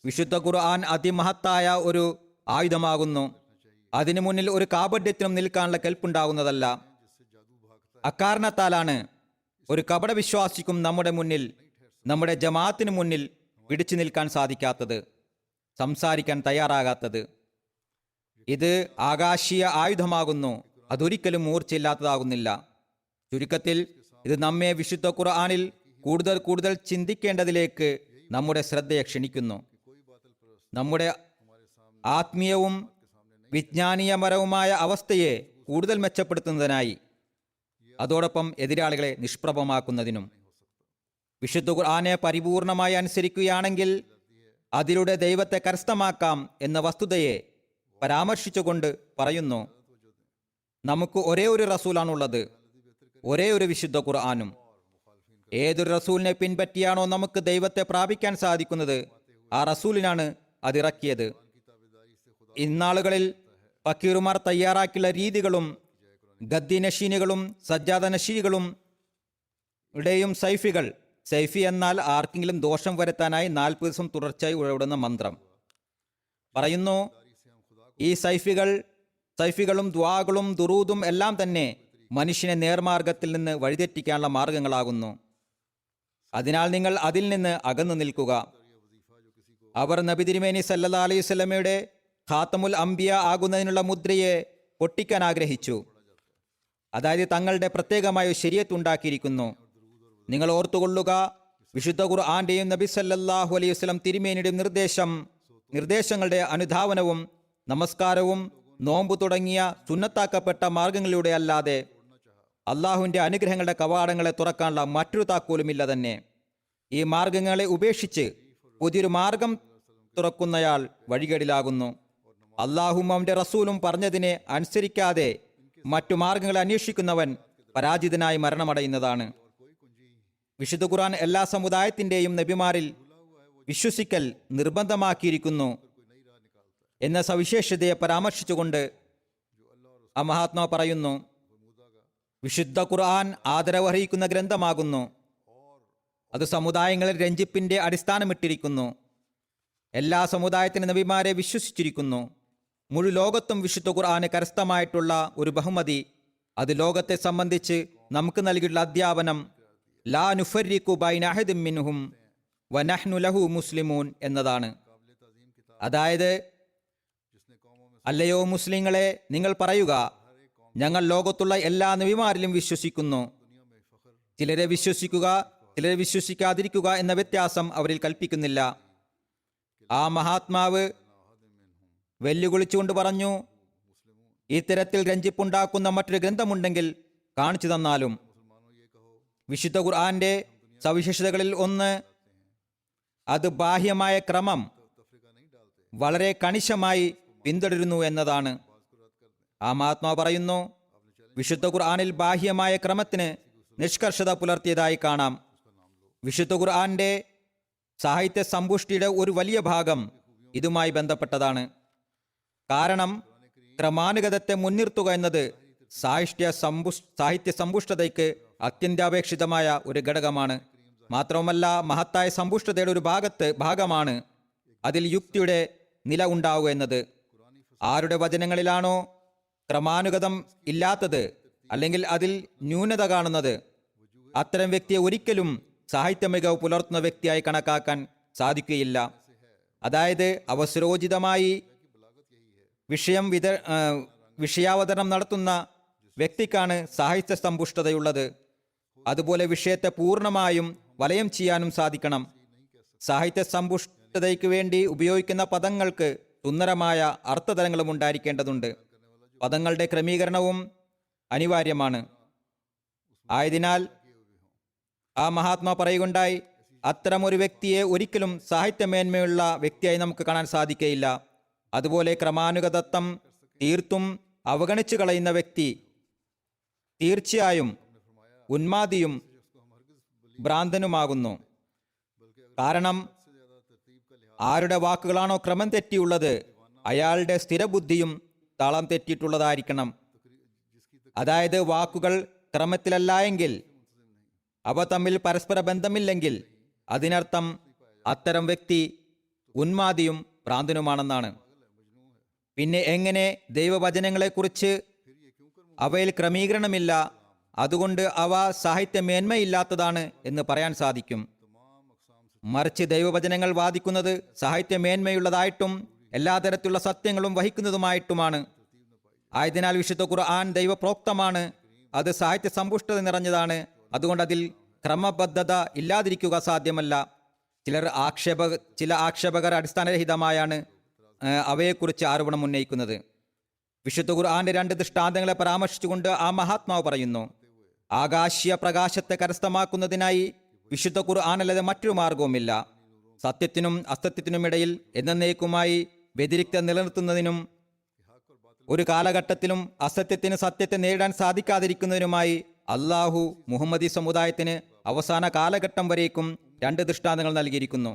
വിശുദ്ധ ഖുർആൻ അതിമഹത്തായ ഒരു ആയുധമാകുന്നു. അതിനു മുന്നിൽ ഒരു കാപഢ്യത്തിനും നിൽക്കാനുള്ള കെൽപ്പുണ്ടാകുന്നതല്ല. അക്കാരണത്താലാണ് ഒരു കപടവിശ്വാസിക്കും നമ്മുടെ ജമാഅത്തിന് മുന്നിൽ പിടിച്ചു നിൽക്കാൻ സാധിക്കാത്തത്, സംസാരിക്കാൻ തയ്യാറാകാത്തത്. ഇത് ആകാശീയ ആയുധമാകുന്നു, അതൊരിക്കലും മൂർച്ചയില്ലാത്തതാകുന്നില്ല. ചുരുക്കത്തിൽ ഇത് നമ്മെ വിശുദ്ധ ഖുർആനിൽ കൂടുതൽ കൂടുതൽ ചിന്തിക്കേണ്ടതിലേക്ക് നമ്മുടെ ശ്രദ്ധയെ ക്ഷണിക്കുന്നു. നമ്മുടെ ആത്മീയവും വിജ്ഞാനീയപരവുമായ അവസ്ഥയെ കൂടുതൽ മെച്ചപ്പെടുത്തുന്നതിനായി, അതോടൊപ്പം എതിരാളികളെ നിഷ്പ്രഭമാക്കുന്നതിനും. വിശുദ്ധ ഖുർആനെ പരിപൂർണമായി അനുസരിക്കുകയാണെങ്കിൽ അതിലൂടെ ദൈവത്തെ കരസ്ഥമാക്കാം എന്ന വസ്തുതയെ പരാമർശിച്ചുകൊണ്ട് പറയുന്നു, നമുക്ക് ഒരേ ഒരു റസൂലാണുള്ളത്, ഒരേ ഒരു വിശുദ്ധ ഖുർആനും. ഏതൊരു റസൂലിനെ പിൻപറ്റിയാണോ നമുക്ക് ദൈവത്തെ പ്രാപിക്കാൻ സാധിക്കുന്നത്, ആ റസൂലിനാണ് അതിറക്കിയത്. ഇന്നാളുകളിൽ ഫക്കീറുമാർ തയ്യാറാക്കിയുള്ള രീതികളും ഗദ്ദി നഷീനുകളും സജ്ജാദ നഷീകളും ഇടയും സൈഫി എന്നാൽ ആർക്കെങ്കിലും ദോഷം വരുത്താനായി 40 ദിവസം തുടർച്ചയായി ഉഴവിടുന്ന മന്ത്രം പറയുന്നു. ഈ സൈഫികളും ദ്വാകളും ദുറൂദും എല്ലാം തന്നെ മനുഷ്യനെ നേർമാർഗത്തിൽ നിന്ന് വഴിതെറ്റിക്കാനുള്ള മാർഗങ്ങളാകുന്നു. അതിനാൽ നിങ്ങൾ അതിൽ നിന്ന് അകന്നു നിൽക്കുക. അവർ നബി തിരുമേനി സല്ലല്ലാഹു അലൈഹി വസല്ലമയുടെ ഖാത്തമുൽ അംബിയ ആകുന്നതിനുള്ള മുദ്രയെ പൊട്ടിക്കാൻ ആഗ്രഹിച്ചു. അതായത് തങ്ങളുടെ പ്രത്യേകമായ ശരീഅത്ത് ഉണ്ടാക്കിയിരിക്കുന്നു. നിങ്ങൾ ഓർത്തുകൊള്ളുക, വിശുദ്ധ ഖുർആന്റെയും നബി സല്ലല്ലാഹു അലൈഹി വസല്ലം തിരുമേനിയുടെയും നിർദ്ദേശങ്ങളുടെ അനുധാവനവും നമസ്കാരവും നോമ്പ് തുടങ്ങിയ സുന്നത്താക്കപ്പെട്ട മാർഗങ്ങളിലൂടെ അല്ലാതെ അള്ളാഹുവിൻ്റെ അനുഗ്രഹങ്ങളുടെ കവാടങ്ങളെ തുറക്കാനുള്ള മറ്റൊരു താക്കോലുമില്ല തന്നെ. ഈ മാർഗങ്ങളെ ഉപേക്ഷിച്ച് പുതിയൊരു മാർഗം തുറക്കുന്നയാൾ വഴികേടിലാകുന്നു. അള്ളാഹും അവന്റെ റസൂലും പറഞ്ഞതിനെ അനുസരിക്കാതെ മറ്റു മാർഗങ്ങളെ അന്വേഷിക്കുന്നവൻ പരാജിതനായി മരണമടയുന്നതാണ്. വിശുദ്ധ ഖുർആൻ എല്ലാ സമുദായത്തിന്റെയും നബിമാരിൽ വിശ്വസിക്കൽ നിർബന്ധമാക്കിയിരിക്കുന്നു എന്ന സവിശേഷതയെ പരാമർശിച്ചുകൊണ്ട് ആ മഹാത്മാ പറയുന്നു, വിശുദ്ധ ഖുർആൻ ആദരവർഹിക്കുന്ന ഗ്രന്ഥമാകുന്നു. അത് സമുദായങ്ങളിൽ രഞ്ജിപ്പിന്റെ അടിസ്ഥാനമിട്ടിരിക്കുന്നു. എല്ലാ സമുദായത്തിനും നബിമാരെ വിശ്വസിച്ചിരിക്കുന്നു. മുഴു ലോകത്തും വിശുദ്ധ ഖുർആന് കരസ്ഥമായിട്ടുള്ള ഒരു ബഹുമതി, അത് ലോകത്തെ സംബന്ധിച്ച് നമുക്ക് നൽകിയിട്ടുള്ള അധ്യാപനം ലാ നുഫർരിഖു ബൈന അഹദിൻ മിൻഹും വനഹ്നു ലഹു മുസ്ലിമൂൻ എന്നതാണ്. അതായത്, അല്ലയോ മുസ്ലിങ്ങളെ, നിങ്ങൾ പറയുക, ഞങ്ങൾ ലോകത്തുള്ള എല്ലാ നബിമാരിലും വിശ്വസിക്കുന്നു. ചിലരെ വിശ്വസിക്കുക, ചിലരെ വിശ്വസിക്കാതിരിക്കുക എന്ന വ്യത്യാസം അവരിൽ കൽപ്പിക്കുന്നില്ല. ആ മഹാത്മാവ് വെല്ലുവിളിച്ചുകൊണ്ട് പറഞ്ഞു, ഇത്തരത്തിൽ രഞ്ജിപ്പുണ്ടാക്കുന്ന മറ്റൊരു ഗ്രന്ഥമുണ്ടെങ്കിൽ കാണിച്ചു തന്നാലും. വിശുദ്ധ ഖുർആന്റെ സവിശേഷതകളിൽ ഒന്ന്, അത് ബാഹ്യമായ ക്രമം വളരെ കണിശമായി പിന്തുടരുന്നു എന്നതാണ്. ആ മഹാത്മാവ് പറയുന്നു, വിശുദ്ധ ഖുർആനിൽ ബാഹ്യമായ ക്രമത്തിന് നിഷ്കർഷത പുലർത്തിയതായി കാണാം. വിശുദ്ധ ഖുർആന്റെ സാഹിത്യ സമ്പുഷ്ടിയുടെ ഒരു വലിയ ഭാഗം ഇതുമായി ബന്ധപ്പെട്ടതാണ്. കാരണം ക്രമാനുഗതത്തെ മുൻനിർത്തുക എന്നത് സാഹിത്യ സമ്പുഷ്ടതയ്ക്ക് അത്യന്താപേക്ഷിതമായ ഒരു ഘടകമാണ്. മാത്രവുമല്ല, മഹത്തായ സമ്പുഷ്ടതയുടെ ഒരു ഭാഗമാണ് അതിൽ യുക്തിയുടെ നില ഉണ്ടാവുക എന്നത്. ആരുടെ വചനങ്ങളിലാണോ ക്രമാനുഗതം ഇല്ലാത്തത്, അല്ലെങ്കിൽ അതിൽ ന്യൂനത കാണുന്നത്, അത്തരം വ്യക്തിയെ ഒരിക്കലും സാഹിത്യ മികവ് പുലർത്തുന്ന വ്യക്തിയായി കണക്കാക്കാൻ സാധിക്കുകയില്ല. അതായത്, അവസരോചിതമായി വിഷയാവതരണം നടത്തുന്ന വ്യക്തിക്കാണ് സാഹിത്യ സമ്പുഷ്ടതയുള്ളത്. അതുപോലെ വിഷയത്തെ പൂർണ്ണമായും വലയം ചെയ്യാനും സാധിക്കണം. സാഹിത്യ സമ്പുഷ്ടതയ്ക്ക് വേണ്ടി ഉപയോഗിക്കുന്ന പദങ്ങൾക്ക് സുന്ദരമായ അർത്ഥതലങ്ങളും ഉണ്ടായിരിക്കേണ്ടതുണ്ട്. പദങ്ങളുടെ ക്രമീകരണവും അനിവാര്യമാണ്. ആയതിനാൽ ആ മഹാത്മാ പറയുകയുണ്ടായി, അത്തരമൊരു വ്യക്തിയെ ഒരിക്കലും സാഹിത്യമേന്മയുള്ള വ്യക്തിയായി നമുക്ക് കാണാൻ സാധിക്കുകയില്ല. അതുപോലെ ക്രമാനുഗതത്വം തീർത്തും അവഗണിച്ചു കളയുന്ന വ്യക്തി തീർച്ചയായും ഉന്മാദിയും ഭ്രാന്തനുമാകുന്നു. കാരണം ആരുടെ വാക്കുകളാണോ ക്രമം തെറ്റിയുള്ളത്, അയാളുടെ സ്ഥിരബുദ്ധിയും താളം തെറ്റിയിട്ടുള്ളതായിരിക്കണം. അതായത് വാക്കുകൾ ക്രമത്തിലല്ല എങ്കിൽ അവ തമ്മിൽ പരസ്പര ബന്ധമില്ലെങ്കിൽ അതിനർത്ഥം അത്തരം വ്യക്തി ഉന്മാദിയും ഭ്രാന്തനുമാണെന്നാണ്. പിന്നെ എങ്ങനെ ദൈവവചനങ്ങളെക്കുറിച്ച് അവയിൽ ക്രമീകരണമില്ല, അതുകൊണ്ട് അവ സാഹിത്യ മേന്മയില്ലാത്തതാണ് എന്ന് പറയാൻ സാധിക്കും? മറിച്ച് ദൈവവചനങ്ങൾ വാദിക്കുന്നത് സാഹിത്യ മേന്മയുള്ളതായിട്ടും എല്ലാ തരത്തിലുള്ള സത്യങ്ങളും വഹിക്കുന്നതുമായിട്ടുമാണ്. ആയതിനാൽ വിശുദ്ധ ഖുർആൻ ദൈവപ്രോക്തമാണ്, അത് സാഹിത്യ സമ്പുഷ്ടത നിറഞ്ഞതാണ്. അതുകൊണ്ട് അതിൽ ക്രമബദ്ധത ഇല്ലാതിരിക്കുക സാധ്യമല്ല. ചില ആക്ഷേപകർ അടിസ്ഥാനരഹിതമായാണ് അവയെക്കുറിച്ച് ആരോപണം ഉന്നയിക്കുന്നത്. വിശുദ്ധ ഖുർആന്റെ 2 ദൃഷ്ടാന്തങ്ങളെ പരാമർശിച്ചുകൊണ്ട് ആ മഹാത്മാവ് പറയുന്നു, ആകാശീയ പ്രകാശത്തെ കരസ്ഥമാക്കുന്നതിനായി വിശുദ്ധ ഖുർആൻ അല്ലാതെ മറ്റൊരു മാർഗവുമില്ല. സത്യത്തിനും അസത്യത്തിനുമിടയിൽ എന്നേക്കുമായി വ്യതിരിക്തത നിലനിർത്തുന്നതിനും ഒരു കാലഘട്ടത്തിലും അസത്യത്തിന് സത്യത്തെ നേരിടാൻ സാധിക്കാതിരിക്കുന്നതിനുമായി അള്ളാഹു മുഹമ്മദി സമുദായത്തിന് അവസാന കാലഘട്ടം വരേക്കും 2 ദൃഷ്ടാന്തങ്ങൾ നൽകിയിരിക്കുന്നു.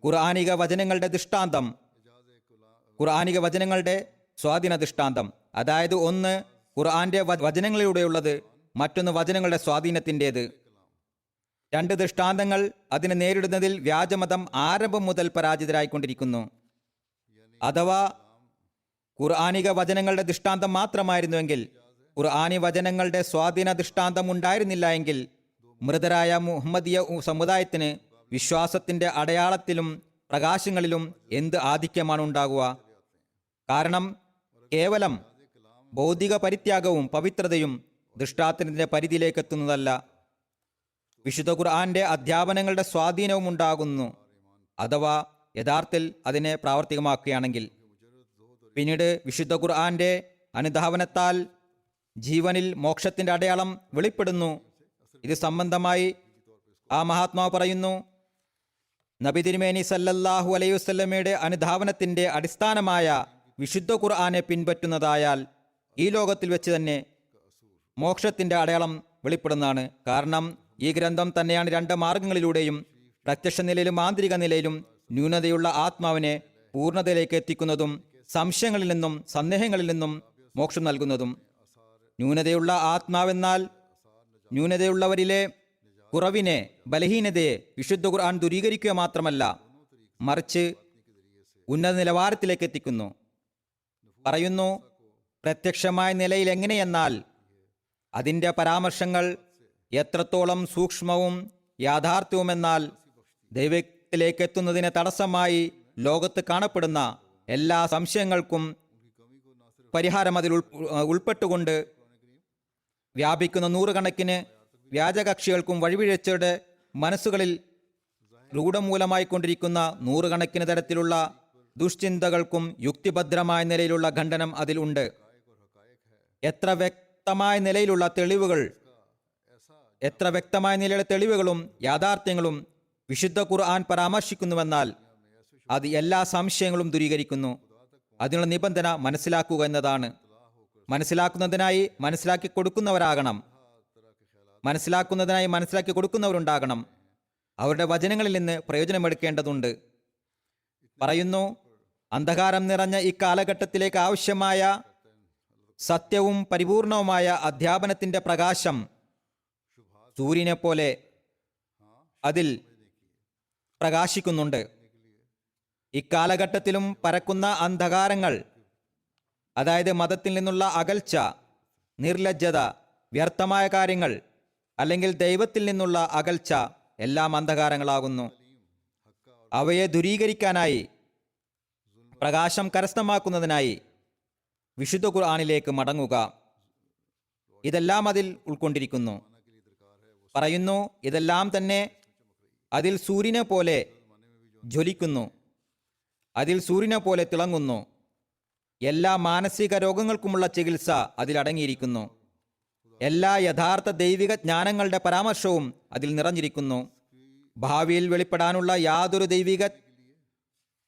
ഖുർആനിക വചനങ്ങളുടെ സ്വാധീന ദൃഷ്ടാന്തം, അതായത് ഒന്ന് ഖുർആന്റെ വചനങ്ങളിലൂടെയുള്ളത്, മറ്റൊന്ന് വചനങ്ങളുടെ സ്വാധീനത്തിൻ്റെത്. 2 ദൃഷ്ടാന്തങ്ങൾ അതിനെ നേരിടുന്നതിൽ വ്യാജമതം ആരംഭം മുതൽ പരാജിതരായിക്കൊണ്ടിരിക്കുന്നു. അഥവാ ഖുർആനിക വചനങ്ങളുടെ ദൃഷ്ടാന്തം മാത്രമായിരുന്നുവെങ്കിൽ, ഖുർആനി വചനങ്ങളുടെ സ്വാധീന ദൃഷ്ടാന്തം ഉണ്ടായിരുന്നില്ല എങ്കിൽ മൃതരായ മുഹമ്മദീയ സമുദായത്തിന് വിശ്വാസത്തിന്റെ അടയാളത്തിലും പ്രകാശങ്ങളിലും എന്ത് ആധിക്യമാണ് ഉണ്ടാകുക? കാരണം കേവലം ഭൗതിക പരിത്യാഗവും പവിത്രതയും ദൃഷ്ടാന്തത്തിന്റെ പരിധിയിലേക്ക് എത്തുന്നതല്ല, വിശുദ്ധ ഖുർആന്റെ അധ്യാപനങ്ങളുടെ സ്വാധീനവും ഉണ്ടാകുന്നു. അഥവാ യഥാർത്ഥത്തിൽ അതിനെ പ്രാവർത്തികമാക്കുകയാണെങ്കിൽ പിന്നീട് വിശുദ്ധ ഖുർആന്റെ അനുധാവനത്താൽ ജീവനിൽ മോക്ഷത്തിന്റെ അടയാളം വെളിപ്പെടുന്നു. ഇത് സംബന്ധമായി ആ മഹാത്മാവ് പറയുന്നു, നബി തിരുമേനി സല്ലല്ലാഹു അലൈഹി വസല്ലമയുടെ അനുധാവനത്തിന്റെ അടിസ്ഥാനമായ വിശുദ്ധ ഖുർആനെ പിൻപറ്റുന്നതായാൽ ഈ ലോകത്തിൽ വെച്ച് തന്നെ മോക്ഷത്തിന്റെ അടയാളം വെളിപ്പെടുന്നതാണ്. കാരണം ഈ ഗ്രന്ഥം തന്നെയാണ് 2 മാർഗങ്ങളിലൂടെയും പ്രത്യക്ഷ നിലയിലും ആന്തരിക നിലയിലും ന്യൂനതയുള്ള ആത്മാവിനെ പൂർണ്ണതയിലേക്ക് എത്തിക്കുന്നതും സംശയങ്ങളിൽ നിന്നും സന്ദേഹങ്ങളിൽ നിന്നും മോക്ഷം നൽകുന്നതും. ന്യൂനതയുള്ള ആത്മാവെന്നാൽ ന്യൂനതയുള്ളവരിലെ കുറവിനെ, ബലഹീനതയെ വിശുദ്ധ ഖുർആൻ ദൂരീകരിക്കുക മാത്രമല്ല, മറിച്ച് ഉന്നത നിലവാരത്തിലേക്ക് എത്തിക്കുന്നു. പറയുന്നു, പ്രത്യക്ഷമായ നിലയിൽ എങ്ങനെയെന്നാൽ അതിൻ്റെ പരാമർശങ്ങൾ എത്രത്തോളം സൂക്ഷ്മവും യാഥാർത്ഥ്യവുമെന്നാൽ ദൈവത്തിലേക്ക് എത്തുന്നതിന് തടസ്സമായി ലോകത്ത് കാണപ്പെടുന്ന എല്ലാ സംശയങ്ങൾക്കും പരിഹാരം അതിൽ ഉൾപ്പെട്ടുകൊണ്ട് വ്യാപിക്കുന്ന നൂറുകണക്കിന് വ്യാജകക്ഷികൾക്കും വഴിപിഴച്ചവരുടെ മനസ്സുകളിൽ രൂഢമൂലമായിക്കൊണ്ടിരിക്കുന്ന നൂറുകണക്കിന് തരത്തിലുള്ള ദുശ്ചിന്തകൾക്കും യുക്തിഭദ്രമായ നിലയിലുള്ള ഖണ്ഡനം അതിൽ ഉണ്ട്. എത്ര വ്യക്തമായ നിലയിലുള്ള തെളിവുകളും യാഥാർത്ഥ്യങ്ങളും വിശുദ്ധ ഖുർആൻ പരാമർശിക്കുന്നുവെന്നാൽ അത് എല്ലാ സംശയങ്ങളും ദൂരീകരിക്കുന്നു. അതിനുള്ള നിബന്ധന മനസ്സിലാക്കുക എന്നതാണ്. മനസ്സിലാക്കുന്നതിനായി മനസ്സിലാക്കി കൊടുക്കുന്നവരുണ്ടാകണം. അവരുടെ വചനങ്ങളിൽ നിന്ന് പ്രയോജനമെടുക്കേണ്ടതുണ്ട്. പറയുന്നു, അന്ധകാരം നിറഞ്ഞ ഇക്കാലഘട്ടത്തിലേക്ക് ആവശ്യമായ സത്യവും പരിപൂർണവുമായ അധ്യാപനത്തിന്റെ പ്രകാശം സൂര്യനെ പോലെ അതിൽ പ്രകാശിക്കുന്നുണ്ട്. ഇക്കാലഘട്ടത്തിലും പരക്കുന്ന അന്ധകാരങ്ങൾ, അതായത് മതത്തിൽ നിന്നുള്ള അകൽച്ച, നിർലജ്ജത, വ്യർത്ഥമായ കാര്യങ്ങൾ അല്ലെങ്കിൽ ദൈവത്തിൽ നിന്നുള്ള അകൽച്ച എല്ലാം അന്ധകാരങ്ങളാകുന്നു. അവയെ ദൂരീകരിക്കാനായി, പ്രകാശം കരസ്ഥമാക്കുന്നതിനായി വിശുദ്ധ ഖുർആനിലേക്ക് മടങ്ങുക. ഇതെല്ലാം അതിൽ ഉൾക്കൊണ്ടിരിക്കുന്നു. പറയുന്നു, ഇതെല്ലാം തന്നെ അതിൽ സൂര്യനെ പോലെ ജ്വലിക്കുന്നു, അതിൽ സൂര്യനെ പോലെ തിളങ്ങുന്നു. എല്ലാ മാനസിക രോഗങ്ങൾക്കുമുള്ള ചികിത്സ അതിലടങ്ങിയിരിക്കുന്നു. എല്ലാ യഥാർത്ഥ ദൈവിക ജ്ഞാനങ്ങളുടെ പരാമർശവും അതിൽ നിറഞ്ഞിരിക്കുന്നു. ഭാവിയിൽ വെളിപ്പെടാനുള്ള യാതൊരു ദൈവിക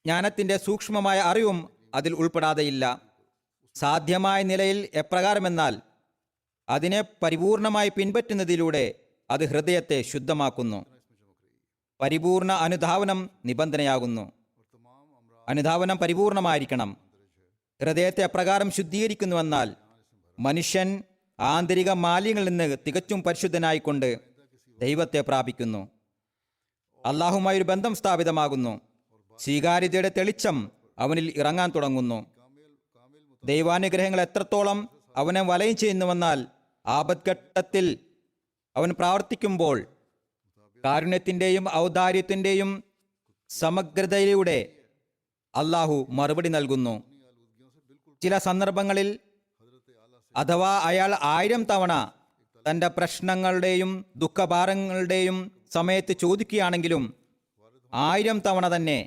ജ്ഞാനത്തിന്റെ സൂക്ഷ്മമായ അറിവും അതിൽ ഉൾപ്പെടാതെയില്ല. സാധ്യമായ നിലയിൽ എപ്രകാരമെന്നാൽ അതിനെ പരിപൂർണമായി പിൻപറ്റുന്നതിലൂടെ അത് ഹൃദയത്തെ ശുദ്ധമാക്കുന്നു. പരിപൂർണ അനുധാവനം നിബന്ധനയാകുന്നു. അനുധാവനം പരിപൂർണമായിരിക്കണം. ഹൃദയത്തെ അപ്രകാരം ശുദ്ധീകരിക്കുന്നുവെന്നാൽ മനുഷ്യൻ ആന്തരിക മാലിന്യങ്ങളിൽ നിന്ന് തികച്ചും പരിശുദ്ധനായിക്കൊണ്ട് ദൈവത്തെ പ്രാപിക്കുന്നു. അള്ളാഹുമായി ഒരു ബന്ധം സ്ഥാപിതമാകുന്നു. സ്വീകാര്യതയുടെ തെളിച്ചം അവനിൽ ഇറങ്ങാൻ തുടങ്ങുന്നു. ദൈവാനുഗ്രഹങ്ങൾ എത്രത്തോളം അവനെ വലയം ചെയ്യുന്നുവെന്നാൽ ആപത്ഘട്ടത്തിൽ അവൻ പ്രാർത്ഥിക്കുമ്പോൾ കാരുണ്യത്തിൻ്റെയും ഔദാര്യത്തിൻ്റെയും സമഗ്രതയിലൂടെ അള്ളാഹു മറുപടി നൽകുന്നു. ചില സന്ദർഭങ്ങളിൽ അഥവാ അയാൾ 1000 തവണ തൻ്റെ പ്രശ്നങ്ങളുടെയും ദുഃഖഭാരങ്ങളുടെയും സമയത്ത് ചോദിക്കുകയാണെങ്കിലും 1000 തവണ തന്നെ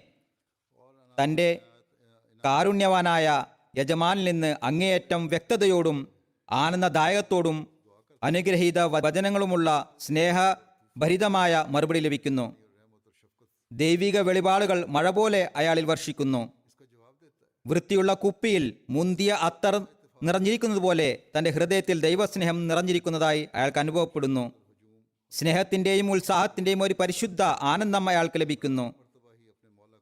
തൻ്റെ കാരുണ്യവാനായ യജമാനിൽ നിന്ന് അങ്ങേയറ്റം വ്യക്തതയോടും ആനന്ദദായകത്തോടും അനുഗ്രഹീത വചനങ്ങളുമുള്ള സ്നേഹഭരിതമായ മറുപടി ലഭിക്കുന്നു. ദൈവിക വെളിപാടുകൾ മഴ പോലെ അയാളിൽ വർഷിക്കുന്നു. വൃത്തിയുള്ള കുപ്പിയിൽ മുന്തിയ അത്തർ നിറഞ്ഞിരിക്കുന്നത് പോലെ തൻ്റെ ഹൃദയത്തിൽ ദൈവസ്നേഹം നിറഞ്ഞിരിക്കുന്നതായി അയാൾക്ക് അനുഭവപ്പെടുന്നു. സ്നേഹത്തിൻ്റെയും ഉത്സാഹത്തിൻ്റെയും ഒരു പരിശുദ്ധ ആനന്ദം അയാൾക്ക് ലഭിക്കുന്നു.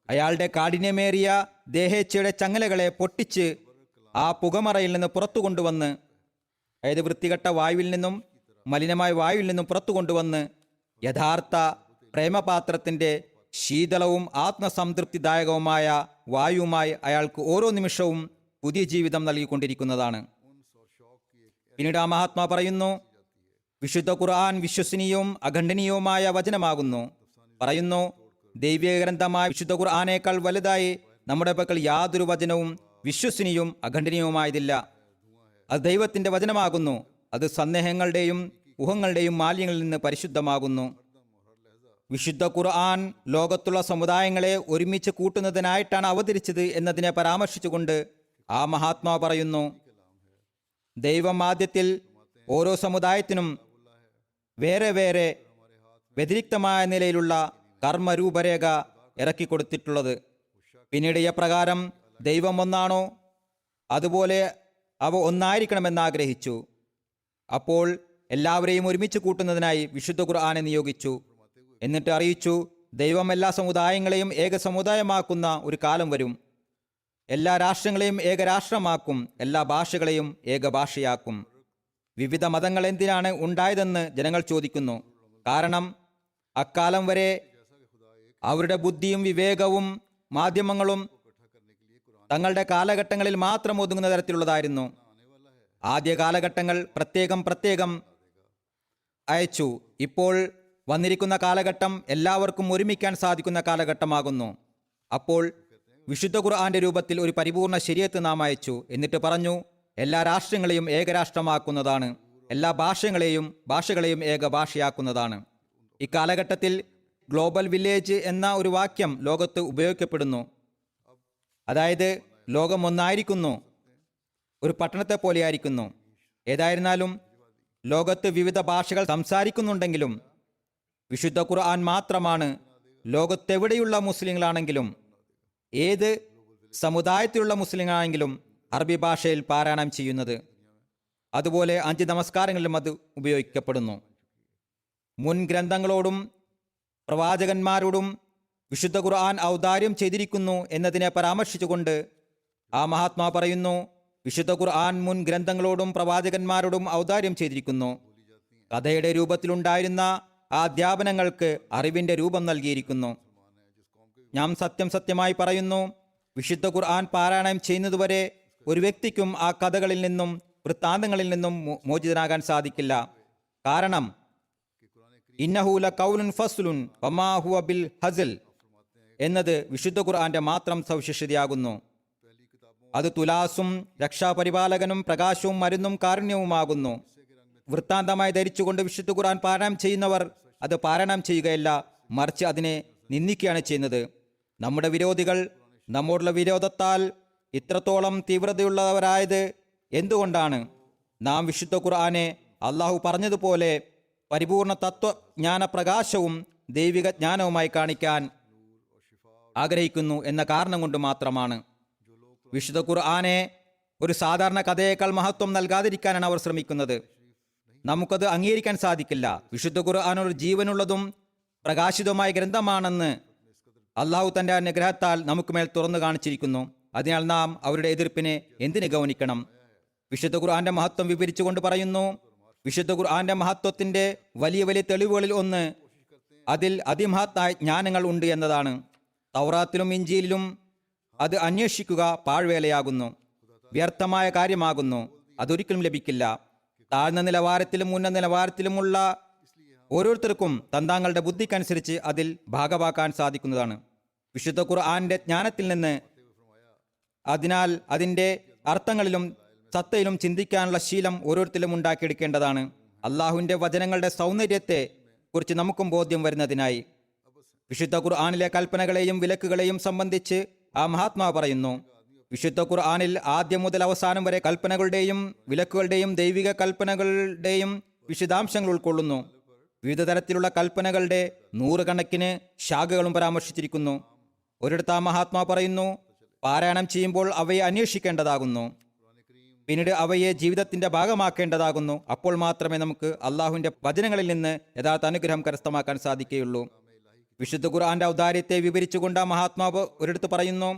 അയാളുടെ കാഠിന്യമേറിയ ദേഹേച്ഛയുടെ ചങ്ങലകളെ പൊട്ടിച്ച് ആ പുകമറയിൽ നിന്ന് പുറത്തു കൊണ്ടുവന്ന്, അതായത് വൃത്തികെട്ട വായുവിൽ നിന്നും മലിനമായ വായുവിൽ നിന്നും പുറത്തു കൊണ്ടുവന്ന് യഥാർത്ഥ പ്രേമപാത്രത്തിൻ്റെ ശീതളവും ആത്മസംതൃപ്തിദായകവുമായ വായുവുമായി അയാൾക്ക് ഓരോ നിമിഷവും പുതിയ ജീവിതം നൽകിക്കൊണ്ടിരിക്കുന്നതാണ്. പിന്നീട് ആ മഹാത്മാ പറയുന്നു, വിശുദ്ധ ഖുർആൻ വിശ്വസനീയവും അഖണ്ഡനീയവുമായ വചനമാകുന്നു. പറയുന്നു, ദൈവിക ഗ്രന്ഥമായ വിശുദ്ധ ഖുർആനേക്കാൾ വലുതായി നമ്മുടെ പക്കൽ യാതൊരു വചനവും വിശ്വസനീയവും അഖണ്ഡനീയവുമായതില്ല. അത് ദൈവത്തിൻ്റെ വചനമാകുന്നു. അത് സന്ദേഹങ്ങളുടെയും ഊഹങ്ങളുടെയും മാലിന്യങ്ങളിൽ നിന്ന് പരിശുദ്ധമാകുന്നു. വിശുദ്ധ ഖുർആൻ ലോകത്തുള്ള സമുദായങ്ങളെ ഒരുമിച്ച് കൂട്ടുന്നതിനായിട്ടാണ് അവതരിച്ചത് എന്നതിനെ പരാമർശിച്ചുകൊണ്ട് ആ മഹാത്മാ പറയുന്നു, ദൈവം ആദ്യത്തിൽ ഓരോ സമുദായത്തിനും വേറെ വേറെ വ്യതിരിക്തമായ നിലയിലുള്ള കർമ്മരൂപരേഖ ഇറക്കിക്കൊടുത്തിട്ടുള്ളത്. പിന്നീട് എപ്രകാരം ദൈവം ഒന്നാണോ അതുപോലെ അവ ഒന്നായിരിക്കണമെന്ന് ആഗ്രഹിച്ചു. അപ്പോൾ എല്ലാവരെയും ഒരുമിച്ച് കൂട്ടുന്നതിനായി വിശുദ്ധ ഖുർആനെ നിയോഗിച്ചു. എന്നിട്ട് അറിയിച്ചു, ദൈവം എല്ലാ സമുദായങ്ങളെയും ഏക സമുദായമാക്കുന്ന ഒരു കാലം വരും. എല്ലാ രാഷ്ട്രങ്ങളെയും ഏകരാഷ്ട്രമാക്കും. എല്ലാ ഭാഷകളെയും ഏകഭാഷയാക്കും. വിവിധ മതങ്ങൾ എന്തിനാണ് ഉണ്ടായതെന്ന് ജനങ്ങൾ ചോദിക്കുന്നു. കാരണം അക്കാലം വരെ അവരുടെ ബുദ്ധിയും വിവേകവും മാധ്യമങ്ങളും തങ്ങളുടെ കാലഘട്ടങ്ങളിൽ മാത്രം ഒതുങ്ങുന്ന തരത്തിലുള്ളതായിരുന്നു. ആദ്യ കാലഘട്ടങ്ങൾ പ്രത്യേകം അയച്ചു. ഇപ്പോൾ വന്നിരിക്കുന്ന കാലഘട്ടം എല്ലാവർക്കും ഒരുമിക്കാൻ സാധിക്കുന്ന കാലഘട്ടമാകുന്നു. അപ്പോൾ വിശുദ്ധ ഖുർആന്റെ രൂപത്തിൽ ഒരു പരിപൂർണ ശരീഅത്ത് നാം അയച്ചു. എന്നിട്ട് പറഞ്ഞു, എല്ലാ രാഷ്ട്രങ്ങളെയും ഏകരാഷ്ട്രമാക്കുന്നതാണ്, എല്ലാ ഭാഷകളെയും ഏകഭാഷയാക്കുന്നതാണ്. ഇക്കാലഘട്ടത്തിൽ ഗ്ലോബൽ വില്ലേജ് എന്ന ഒരു വാക്യം ലോകത്ത് ഉപയോഗിക്കപ്പെടുന്നു. അതായത് ലോകം ഒന്നായിരിക്കുന്നു, ഒരു പട്ടണത്തെ പോലെയായിരിക്കുന്നു. ഏതായിരുന്നാലും ലോകത്ത് വിവിധ ഭാഷകൾ സംസാരിക്കുന്നുണ്ടെങ്കിലും വിശുദ്ധ ഖുർആൻ മാത്രമാണ് ലോകത്തെവിടെയുള്ള മുസ്ലിങ്ങളാണെങ്കിലും ഏത് സമുദായത്തിലുള്ള മുസ്ലിങ്ങളാണെങ്കിലും അറബി ഭാഷയിൽ പാരായണം ചെയ്യുന്നത്. അതുപോലെ 5 നമസ്കാരങ്ങളിലും അത് ഉപയോഗിക്കപ്പെടുന്നു. മുൻ ഗ്രന്ഥങ്ങളോടും പ്രവാചകന്മാരോടും വിശുദ്ധ ഖുർആൻ ഔദാര്യം ചെയ്തിരിക്കുന്നു എന്നതിനെ പരാമർശിച്ചുകൊണ്ട് ആ മഹാത്മാ പറയുന്നു, വിശുദ്ധ ഖുർആൻ മുൻ ഗ്രന്ഥങ്ങളോടും പ്രവാചകന്മാരോടും ഔദാര്യം ചെയ്തിരിക്കുന്നു. കഥയുടെ രൂപത്തിലുണ്ടായിരുന്ന ആ അധ്യാപനങ്ങൾക്ക് അറിവിൻ്റെ രൂപം നൽകിയിരിക്കുന്നു. ഞാൻ സത്യമായി പറയുന്നു, വിശുദ്ധ ഖുർആൻ പാരായണം ചെയ്യുന്നതുവരെ ഒരു വ്യക്തിക്കും ആ കഥകളിൽ നിന്നും വൃത്താന്തങ്ങളിൽ നിന്നും മോചിതനാകാൻ സാധിക്കില്ല. കാരണം ഇന്നഹു ലഖൗലുൻ ഫസ്ലുൻ വമാ ഹുവ ബിൽ ഹസ്ൽ എന്നത് വിശുദ്ധ ഖുർആന്റെ മാത്രം സവിശേഷതയാകുന്നു. അത് തുലാസും രക്ഷാപരിപാലകനും പ്രകാശവും മരുന്നും കാരുണ്യവുമാകുന്നു. വൃത്താന്തമായി ധരിച്ചുകൊണ്ട് വിശുദ്ധ ഖുർആൻ പാരായണം ചെയ്യുന്നവർ അത് പാരായണം ചെയ്യുകയല്ല, മറിച്ച് അതിനെ നിന്ദിക്കുകയാണ് ചെയ്യുന്നത്. നമ്മുടെ വിരോധികൾ നമ്മോടുള്ള വിരോധത്താൽ ഇത്രത്തോളം തീവ്രതയുള്ളവരായത് എന്തുകൊണ്ടാണ്? നാം വിശുദ്ധ ഖുർആനെ അള്ളാഹു പറഞ്ഞതുപോലെ പരിപൂർണ തത്വജ്ഞാന പ്രകാശവും ദൈവിക ജ്ഞാനവുമായി കാണിക്കാൻ ആഗ്രഹിക്കുന്നു എന്ന കാരണം കൊണ്ട് മാത്രമാണ്. വിശുദ്ധ ഖുർആനെ ഒരു സാധാരണ കഥയേക്കാൾ മഹത്വം നൽകാതിരിക്കാനാണ് അവർ ശ്രമിക്കുന്നത്. നമുക്കത് അംഗീകരിക്കാൻ സാധിക്കില്ല. വിശുദ്ധ ഖുർആൻ ഒരു ജീവനുള്ളതും പ്രകാശിതവുമായ ഗ്രന്ഥമാണെന്ന് അള്ളാഹു തൻ്റെ അനുഗ്രഹത്താൽ നമുക്ക് മേൽ തുറന്നു കാണിച്ചിരിക്കുന്നു. അതിനാൽ നാം അവരുടെ എതിർപ്പിനെ എന്തിന് ഗൗനിക്കണം? വിശുദ്ധ ഖുർആന്റെ മഹത്വം വിവരിച്ചുകൊണ്ട് പറയുന്നു, വിശുദ്ധ ഖുർആന്റെ മഹത്വത്തിന്റെ വലിയ വലിയ തെളിവുകളിൽ ഒന്ന് അതിൽ അതിമഹത്തായ ജ്ഞാനങ്ങൾ ഉണ്ട് എന്നതാണ്. തൗറാത്തിലും ഇഞ്ചീലിലും അത് അന്വേഷിക്കുക പാഴ്വേലയാകുന്നു, വ്യർത്ഥമായ കാര്യമാകുന്നു, അതൊരിക്കലും ലഭിക്കില്ല. താഴ്ന്ന നിലവാരത്തിലും ഉന്നത നിലവാരത്തിലുമുള്ള ഓരോരുത്തർക്കും തന്താങ്ങളുടെ ബുദ്ധിക്കനുസരിച്ച് അതിൽ ഭാഗമാക്കാൻ സാധിക്കുന്നതാണ്. വിശുദ്ധ ഖുർആന്റെ ജ്ഞാനത്തിൽ നിന്ന് അതിനാൽ അതിൻ്റെ അർത്ഥങ്ങളിലും സത്തയിലും ചിന്തിക്കാനുള്ള ശീലം ഓരോരുത്തരും ഉണ്ടാക്കിയെടുക്കേണ്ടതാണ്. അള്ളാഹുവിൻ്റെ വചനങ്ങളുടെ സൗന്ദര്യത്തെ കുറിച്ച് നമുക്കും ബോധ്യം വരുന്നതിനായി വിശുദ്ധ ഖുർആനിലെ കൽപ്പനകളെയും വിലക്കുകളെയും സംബന്ധിച്ച് ആ മഹാത്മാവ് പറയുന്നു. വിശുദ്ധ ഖുർആനിൽ ആദ്യം മുതൽ അവസാനം വരെ കൽപ്പനകളുടെയും വിലക്കുകളുടെയും ദൈവിക കൽപ്പനകളുടെയും വിശദാംശങ്ങൾ ഉൾക്കൊള്ളുന്നു. വിവിധ തരത്തിലുള്ള കൽപ്പനകളുടെ നൂറുകണക്കിന് ശാഖകളും പരാമർശിച്ചിരിക്കുന്നു. ഒരിടത്ത് ആ മഹാത്മാ പറയുന്നു, പാരായണം ചെയ്യുമ്പോൾ അവയെ അന്വേഷിക്കേണ്ടതാകുന്നു, പിന്നീട് അവയെ ജീവിതത്തിന്റെ ഭാഗമാക്കേണ്ടതാകുന്നു. അപ്പോൾ മാത്രമേ നമുക്ക് അള്ളാഹുവിന്റെ വചനങ്ങളിൽ നിന്ന് യഥാർത്ഥ അനുഗ്രഹം കരസ്ഥമാക്കാൻ സാധിക്കുകയുള്ളൂ. വിശുദ്ധ ഖുർആന്റെ ഔദാര്യത്തെ വിവരിച്ചുകൊണ്ട് ആ മഹാത്മാവ് ഒരിടത്ത് പറയുന്നു,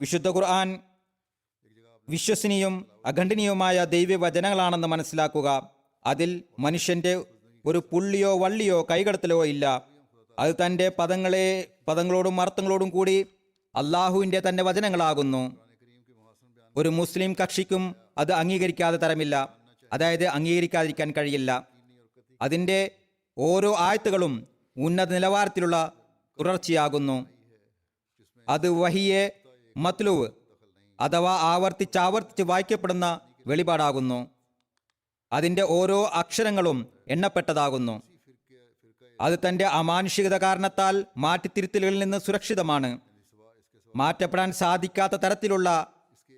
വിശുദ്ധ ഖുർആൻ വിശ്വസനീയവും അഖണ്ഡനീയവുമായ ദൈവവചനങ്ങളാണെന്ന് മനസ്സിലാക്കുക. അതിൽ മനുഷ്യന്റെ ഒരു പുള്ളിയോ വള്ളിയോ കൈകടത്തലോ ഇല്ല. അത് തൻ്റെ പദങ്ങളോടും അർത്ഥങ്ങളോടും കൂടി അള്ളാഹുവിൻ്റെ തന്നെ വചനങ്ങളാകുന്നു. ഒരു മുസ്ലിം കക്ഷിക്കും അത് അംഗീകരിക്കാതെ തരമില്ല, അതായത് അംഗീകരിക്കാതിരിക്കാൻ കഴിയില്ല. അതിൻ്റെ ഓരോ ആയത്തുകളും ഉന്നത നിലവാരത്തിലുള്ള തുടർച്ചയാകുന്നു. അത് വഹിയെ മത്ലൂവ് അഥവാ ആവർത്തിച്ച് വായിക്കപ്പെടുന്ന വെളിപാടാകുന്നു. അതിൻ്റെ ഓരോ അക്ഷരങ്ങളും എണ്ണപ്പെട്ടതാകുന്നു. അത് തൻ്റെ അമാനുഷികത കാരണത്താൽ മാറ്റിത്തിരുത്തലുകളിൽ നിന്ന് സുരക്ഷിതമാണ്. മാറ്റപ്പെടാൻ സാധിക്കാത്ത തരത്തിലുള്ള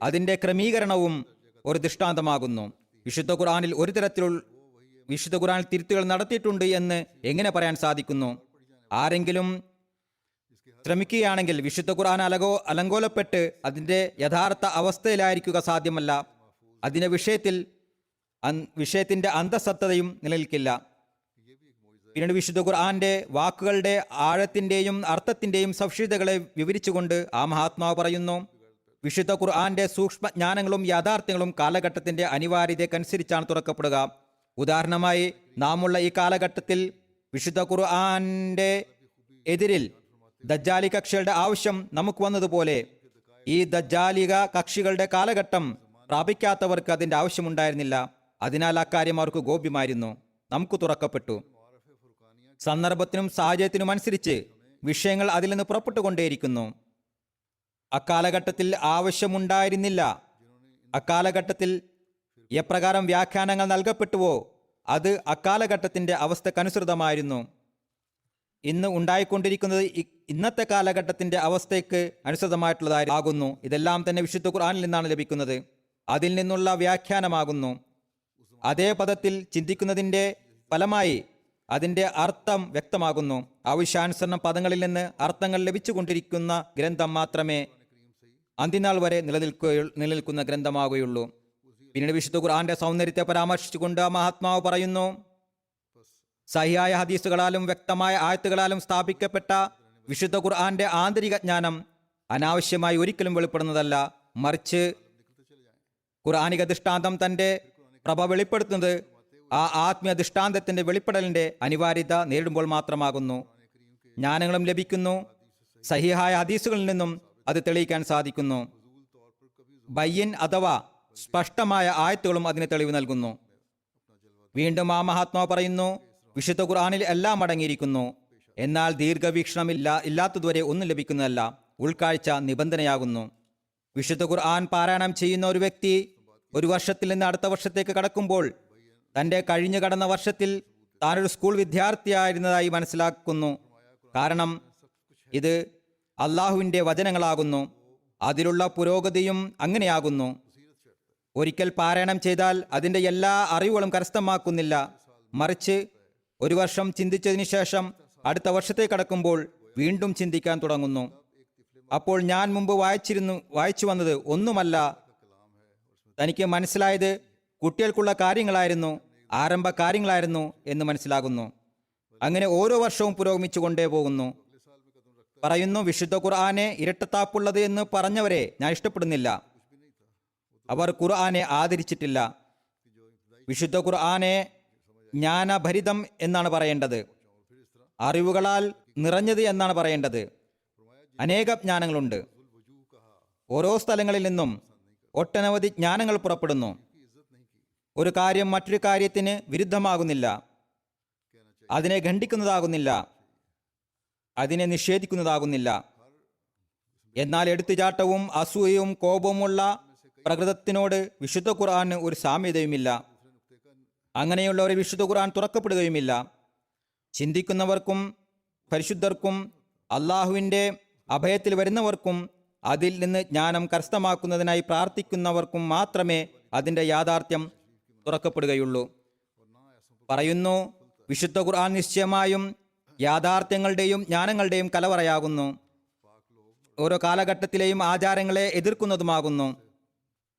അതിൻ്റെ ക്രമീകരണവും ഒരു ദൃഷ്ടാന്തമാകുന്നു. വിശുദ്ധ ഖുർആനിൽ ഒരു വിശുദ്ധ ഖുർആനിൽ തിരുത്തുകൾ നടത്തിയിട്ടുണ്ട് എന്ന് എങ്ങനെ പറയാൻ സാധിക്കുന്നു? ആരെങ്കിലും ശ്രമിക്കുകയാണെങ്കിൽ വിശുദ്ധ ഖുർആൻ അലങ്കോലപ്പെട്ട് അതിൻ്റെ യഥാർത്ഥ അവസ്ഥയിലായിരിക്കുക സാധ്യമല്ല. അതിൻ്റെ വിഷയത്തിൻ്റെ അന്തസത്തതയും നിലനിൽക്കില്ല. പിന്നീട് വിശുദ്ധ ഖുർആന്റെ വാക്കുകളുടെ ആഴത്തിൻ്റെയും അർത്ഥത്തിൻ്റെയും സവിശേഷതകളെ വിവരിച്ചുകൊണ്ട് ആ മഹാത്മാവ് പറയുന്നു, വിശുദ്ധ ഖുർആന്റെ സൂക്ഷ്മജ്ഞാനങ്ങളും യാഥാർത്ഥ്യങ്ങളും കാലഘട്ടത്തിന്റെ അനിവാര്യതയ്ക്കനുസരിച്ചാണ് തുറക്കപ്പെടുക. ഉദാഹരണമായി, നാമുള്ള ഈ കാലഘട്ടത്തിൽ വിശുദ്ധ ഖുർആന്റെ എതിരിൽ ദജ്ജാലി കക്ഷികളുടെ ആവശ്യം നമുക്ക് വന്നതുപോലെ ഈ ദജ്ജാലിക കക്ഷികളുടെ കാലഘട്ടം പ്രാപിക്കാത്തവർക്ക് അതിൻ്റെ ആവശ്യമുണ്ടായിരുന്നില്ല. അതിനാൽ അക്കാര്യം അവർക്ക് ഗോപ്യമായിരുന്നു. നമുക്ക് തുറക്കപ്പെട്ടു. സന്ദർഭത്തിനും സാഹചര്യത്തിനും അനുസരിച്ച് വിഷയങ്ങൾ അതിൽ നിന്ന് പുറപ്പെട്ടുകൊണ്ടേയിരിക്കുന്നു. അക്കാലഘട്ടത്തിൽ ആവശ്യമുണ്ടായിരുന്നില്ല. അക്കാലഘട്ടത്തിൽ എപ്രകാരം വ്യാഖ്യാനങ്ങൾ നൽകപ്പെട്ടുവോ അത് അക്കാലഘട്ടത്തിന്റെ അവസ്ഥക്കനുസൃതമായിരുന്നു. ഇന്ന് ഉണ്ടായിക്കൊണ്ടിരിക്കുന്നത് ഇന്നത്തെ കാലഘട്ടത്തിന്റെ അവസ്ഥയ്ക്ക് അനുസൃതമായിട്ടുള്ളതാകുന്നു. ഇതെല്ലാം തന്നെ വിശുദ്ധ ഖുർആനിൽ നിന്നാണ് ലഭിക്കുന്നത്. അതിൽ നിന്നുള്ള വ്യാഖ്യാനമാകുന്നു. അതേ പദത്തിൽ ചിന്തിക്കുന്നതിൻ്റെ ഫലമായി അതിൻ്റെ അർത്ഥം വ്യക്തമാകുന്നു. ആവശ്യാനുസരണം പദങ്ങളിൽ നിന്ന് അർത്ഥങ്ങൾ ലഭിച്ചുകൊണ്ടിരിക്കുന്ന ഗ്രന്ഥം മാത്രമേ അന്ത്യനാൾ വരെ നിലനിൽക്കുന്ന ഗ്രന്ഥമാകുകയുള്ളൂ. പിന്നീട് വിശുദ്ധ ഖുർആന്റെ സൗന്ദര്യത്തെ പരാമർശിച്ചുകൊണ്ട് മഹാത്മാവ് പറയുന്നു, സഹിയായ ഹദീസുകളാലും വ്യക്തമായ ആയത്തുകളാലും സ്ഥാപിക്കപ്പെട്ട വിശുദ്ധ ഖുർആന്റെ ആന്തരിക ജ്ഞാനം അനാവശ്യമായി ഒരിക്കലും വെളിപ്പെടുന്നതല്ല. മറിച്ച് ഖുർആനിക ദൃഷ്ടാന്തം തന്റെ പ്രഭ വെളിപ്പെടുത്തുന്നത് ആ ആത്മീയ ദൃഷ്ടാന്തത്തിന്റെ വെളിപ്പെടലിന്റെ അനിവാര്യത നേരിടുമ്പോൾ മാത്രമാകുന്നു. ജ്ഞാനങ്ങളും ലഭിക്കുന്നു. സഹിഹായ ഹദീസുകളിൽ നിന്നും അത് തെളിയിക്കാൻ സാധിക്കുന്നു. ബയ്യൻ അഥവാ സ്പഷ്ടമായ ആയത്തുകളും അതിന് തെളിവ് നൽകുന്നു. വീണ്ടും ആ മഹാത്മാവ് പറയുന്നു, വിശുദ്ധ ഖുർആനിൽ എല്ലാം അടങ്ങിയിരിക്കുന്നു. എന്നാൽ ദീർഘവീക്ഷണം ഇല്ലാത്തതുവരെ ഒന്നും ലഭിക്കുന്നതല്ല. ഉൾക്കാഴ്ച നിബന്ധനയാകുന്നു. വിശുദ്ധ ഖുർആൻ പാരായണം ചെയ്യുന്ന ഒരു വ്യക്തി ഒരു വർഷത്തിൽ നിന്ന് അടുത്ത വർഷത്തേക്ക് കടക്കുമ്പോൾ തൻ്റെ കഴിഞ്ഞു കടന്ന വർഷത്തിൽ താനൊരു സ്കൂൾ വിദ്യാർത്ഥിയായിരുന്നതായി മനസ്സിലാക്കുന്നു. കാരണം ഇത് അള്ളാഹുവിൻ്റെ വചനങ്ങളാകുന്നു. അതിലുള്ള പുരോഗതിയും അങ്ങനെയാകുന്നു. ഒരിക്കൽ പാരായണം ചെയ്താൽ അതിൻ്റെ എല്ലാ അറിവുകളും കരസ്ഥമാക്കുന്നില്ല. മറിച്ച് ഒരു വർഷം ചിന്തിച്ചതിന് ശേഷം അടുത്ത വർഷത്തേക്ക് കടക്കുമ്പോൾ വീണ്ടും ചിന്തിക്കാൻ തുടങ്ങുന്നു. അപ്പോൾ ഞാൻ മുമ്പ് വായിച്ചു വന്നത് ഒന്നുമല്ല, തനിക്ക് മനസ്സിലായത് കുട്ടികൾക്കുള്ള കാര്യങ്ങളായിരുന്നു, ആരംഭ കാര്യങ്ങളായിരുന്നു എന്ന് മനസ്സിലാകുന്നു. അങ്ങനെ ഓരോ വർഷവും പുരോഗമിച്ചു കൊണ്ടേ പോകുന്നു. പറയുന്നു, വിശുദ്ധ ഖുർആനെ ഇരട്ടത്താപ്പുള്ളത് എന്ന് പറഞ്ഞവരെ ഞാൻ ഇഷ്ടപ്പെടുന്നില്ല. അവർ ഖുർആനെ ആദരിച്ചിട്ടില്ല. വിശുദ്ധ ഖുർആനെ ജ്ഞാനഭരിതം എന്നാണ് പറയേണ്ടത്, അറിവുകളാൽ നിറഞ്ഞത് എന്നാണ് പറയേണ്ടത്. അനേക ജ്ഞാനങ്ങളുണ്ട്. ഓരോ സ്ഥലങ്ങളിൽ നിന്നും ഒട്ടനവധി ജ്ഞാനങ്ങൾ പുറപ്പെടുന്നു. ഒരു കാര്യം മറ്റൊരു കാര്യത്തിന് വിരുദ്ധമാകുന്നില്ല, അതിനെ ഖണ്ഡിക്കുന്നതാകുന്നില്ല, അതിനെ നിഷേധിക്കുന്നതാകുന്നില്ല. എന്നാൽ എടുത്തുചാട്ടവും അസൂയയും കോപവുമുള്ള പ്രകൃതത്തിനോട് വിശുദ്ധ ഖുർആന് ഒരു സാമ്യതയുമില്ല. അങ്ങനെയുള്ള ഒരു വിശുദ്ധ ഖുർആൻ തുറക്കപ്പെടുകയുമില്ല. ചിന്തിക്കുന്നവർക്കും പരിശുദ്ധർക്കും അള്ളാഹുവിൻ്റെ അഭയത്തിൽ വരുന്നവർക്കും അതിൽ നിന്ന് ജ്ഞാനം കരസ്ഥമാക്കുന്നതിനായി പ്രാർത്ഥിക്കുന്നവർക്കും മാത്രമേ അതിൻ്റെ യാഥാർത്ഥ്യം തുറക്കപ്പെടുകയുള്ളൂ. പറയുന്നു, വിശുദ്ധ ഖുർആൻ നിശ്ചയമായും യാഥാർത്ഥ്യങ്ങളുടെയും ജ്ഞാനങ്ങളുടെയും കലവറയാകുന്നു. ഓരോ കാലഘട്ടത്തിലെയും ആചാരങ്ങളെ എതിർക്കുന്നതുമാകുന്നു.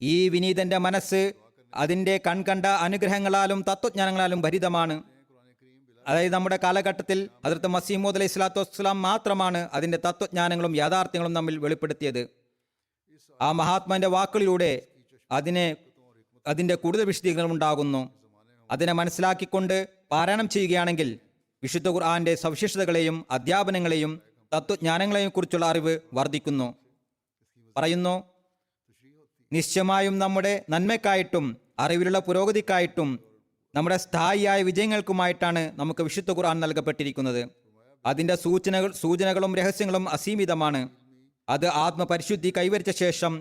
ഈ വിനീതന്റെ മനസ്സ് അതിൻ്റെ കൺകണ്ട അനുഗ്രഹങ്ങളാലും തത്വജ്ഞാനങ്ങളാലും ഭരിതമാണ്. അതായത് നമ്മുടെ കാലഘട്ടത്തിൽ ഹദ്റത്ത് മസീഹ് മൗഊദ് അലൈഹി സ്വലാത്തു വസ്സലാം മാത്രമാണ് അതിൻ്റെ തത്വജ്ഞാനങ്ങളും യാഥാർത്ഥ്യങ്ങളും നമ്മിൽ വെളിപ്പെടുത്തിയത്. ആ മഹാത്മാന്റെ വാക്കുകളിലൂടെ അതിൻ്റെ കൂടുതൽ വിശദീകരണം ഉണ്ടാകുന്നു. അതിനെ മനസ്സിലാക്കിക്കൊണ്ട് പാരായണം ചെയ്യുകയാണെങ്കിൽ വിശുദ്ധ ഖുർആന്റെ സവിശേഷതകളെയും അധ്യാപനങ്ങളെയും തത്വജ്ഞാനങ്ങളെയും കുറിച്ചുള്ള അറിവ് വർദ്ധിക്കുന്നു. പറയുന്നു, നിശ്ചയമായും നമ്മുടെ നന്മയ്ക്കായിട്ടും അറിവിലുള്ള പുരോഗതിക്കായിട്ടും നമ്മുടെ സ്ഥായിയായ വിജയങ്ങൾക്കുമായിട്ടാണ് നമുക്ക് വിശുദ്ധ ഖുർആൻ നൽകപ്പെട്ടിരിക്കുന്നത്. അതിൻ്റെ സൂചനകളും രഹസ്യങ്ങളും അസീമിതമാണ്. അത് ആത്മപരിശുദ്ധി കൈവരിച്ച ശേഷം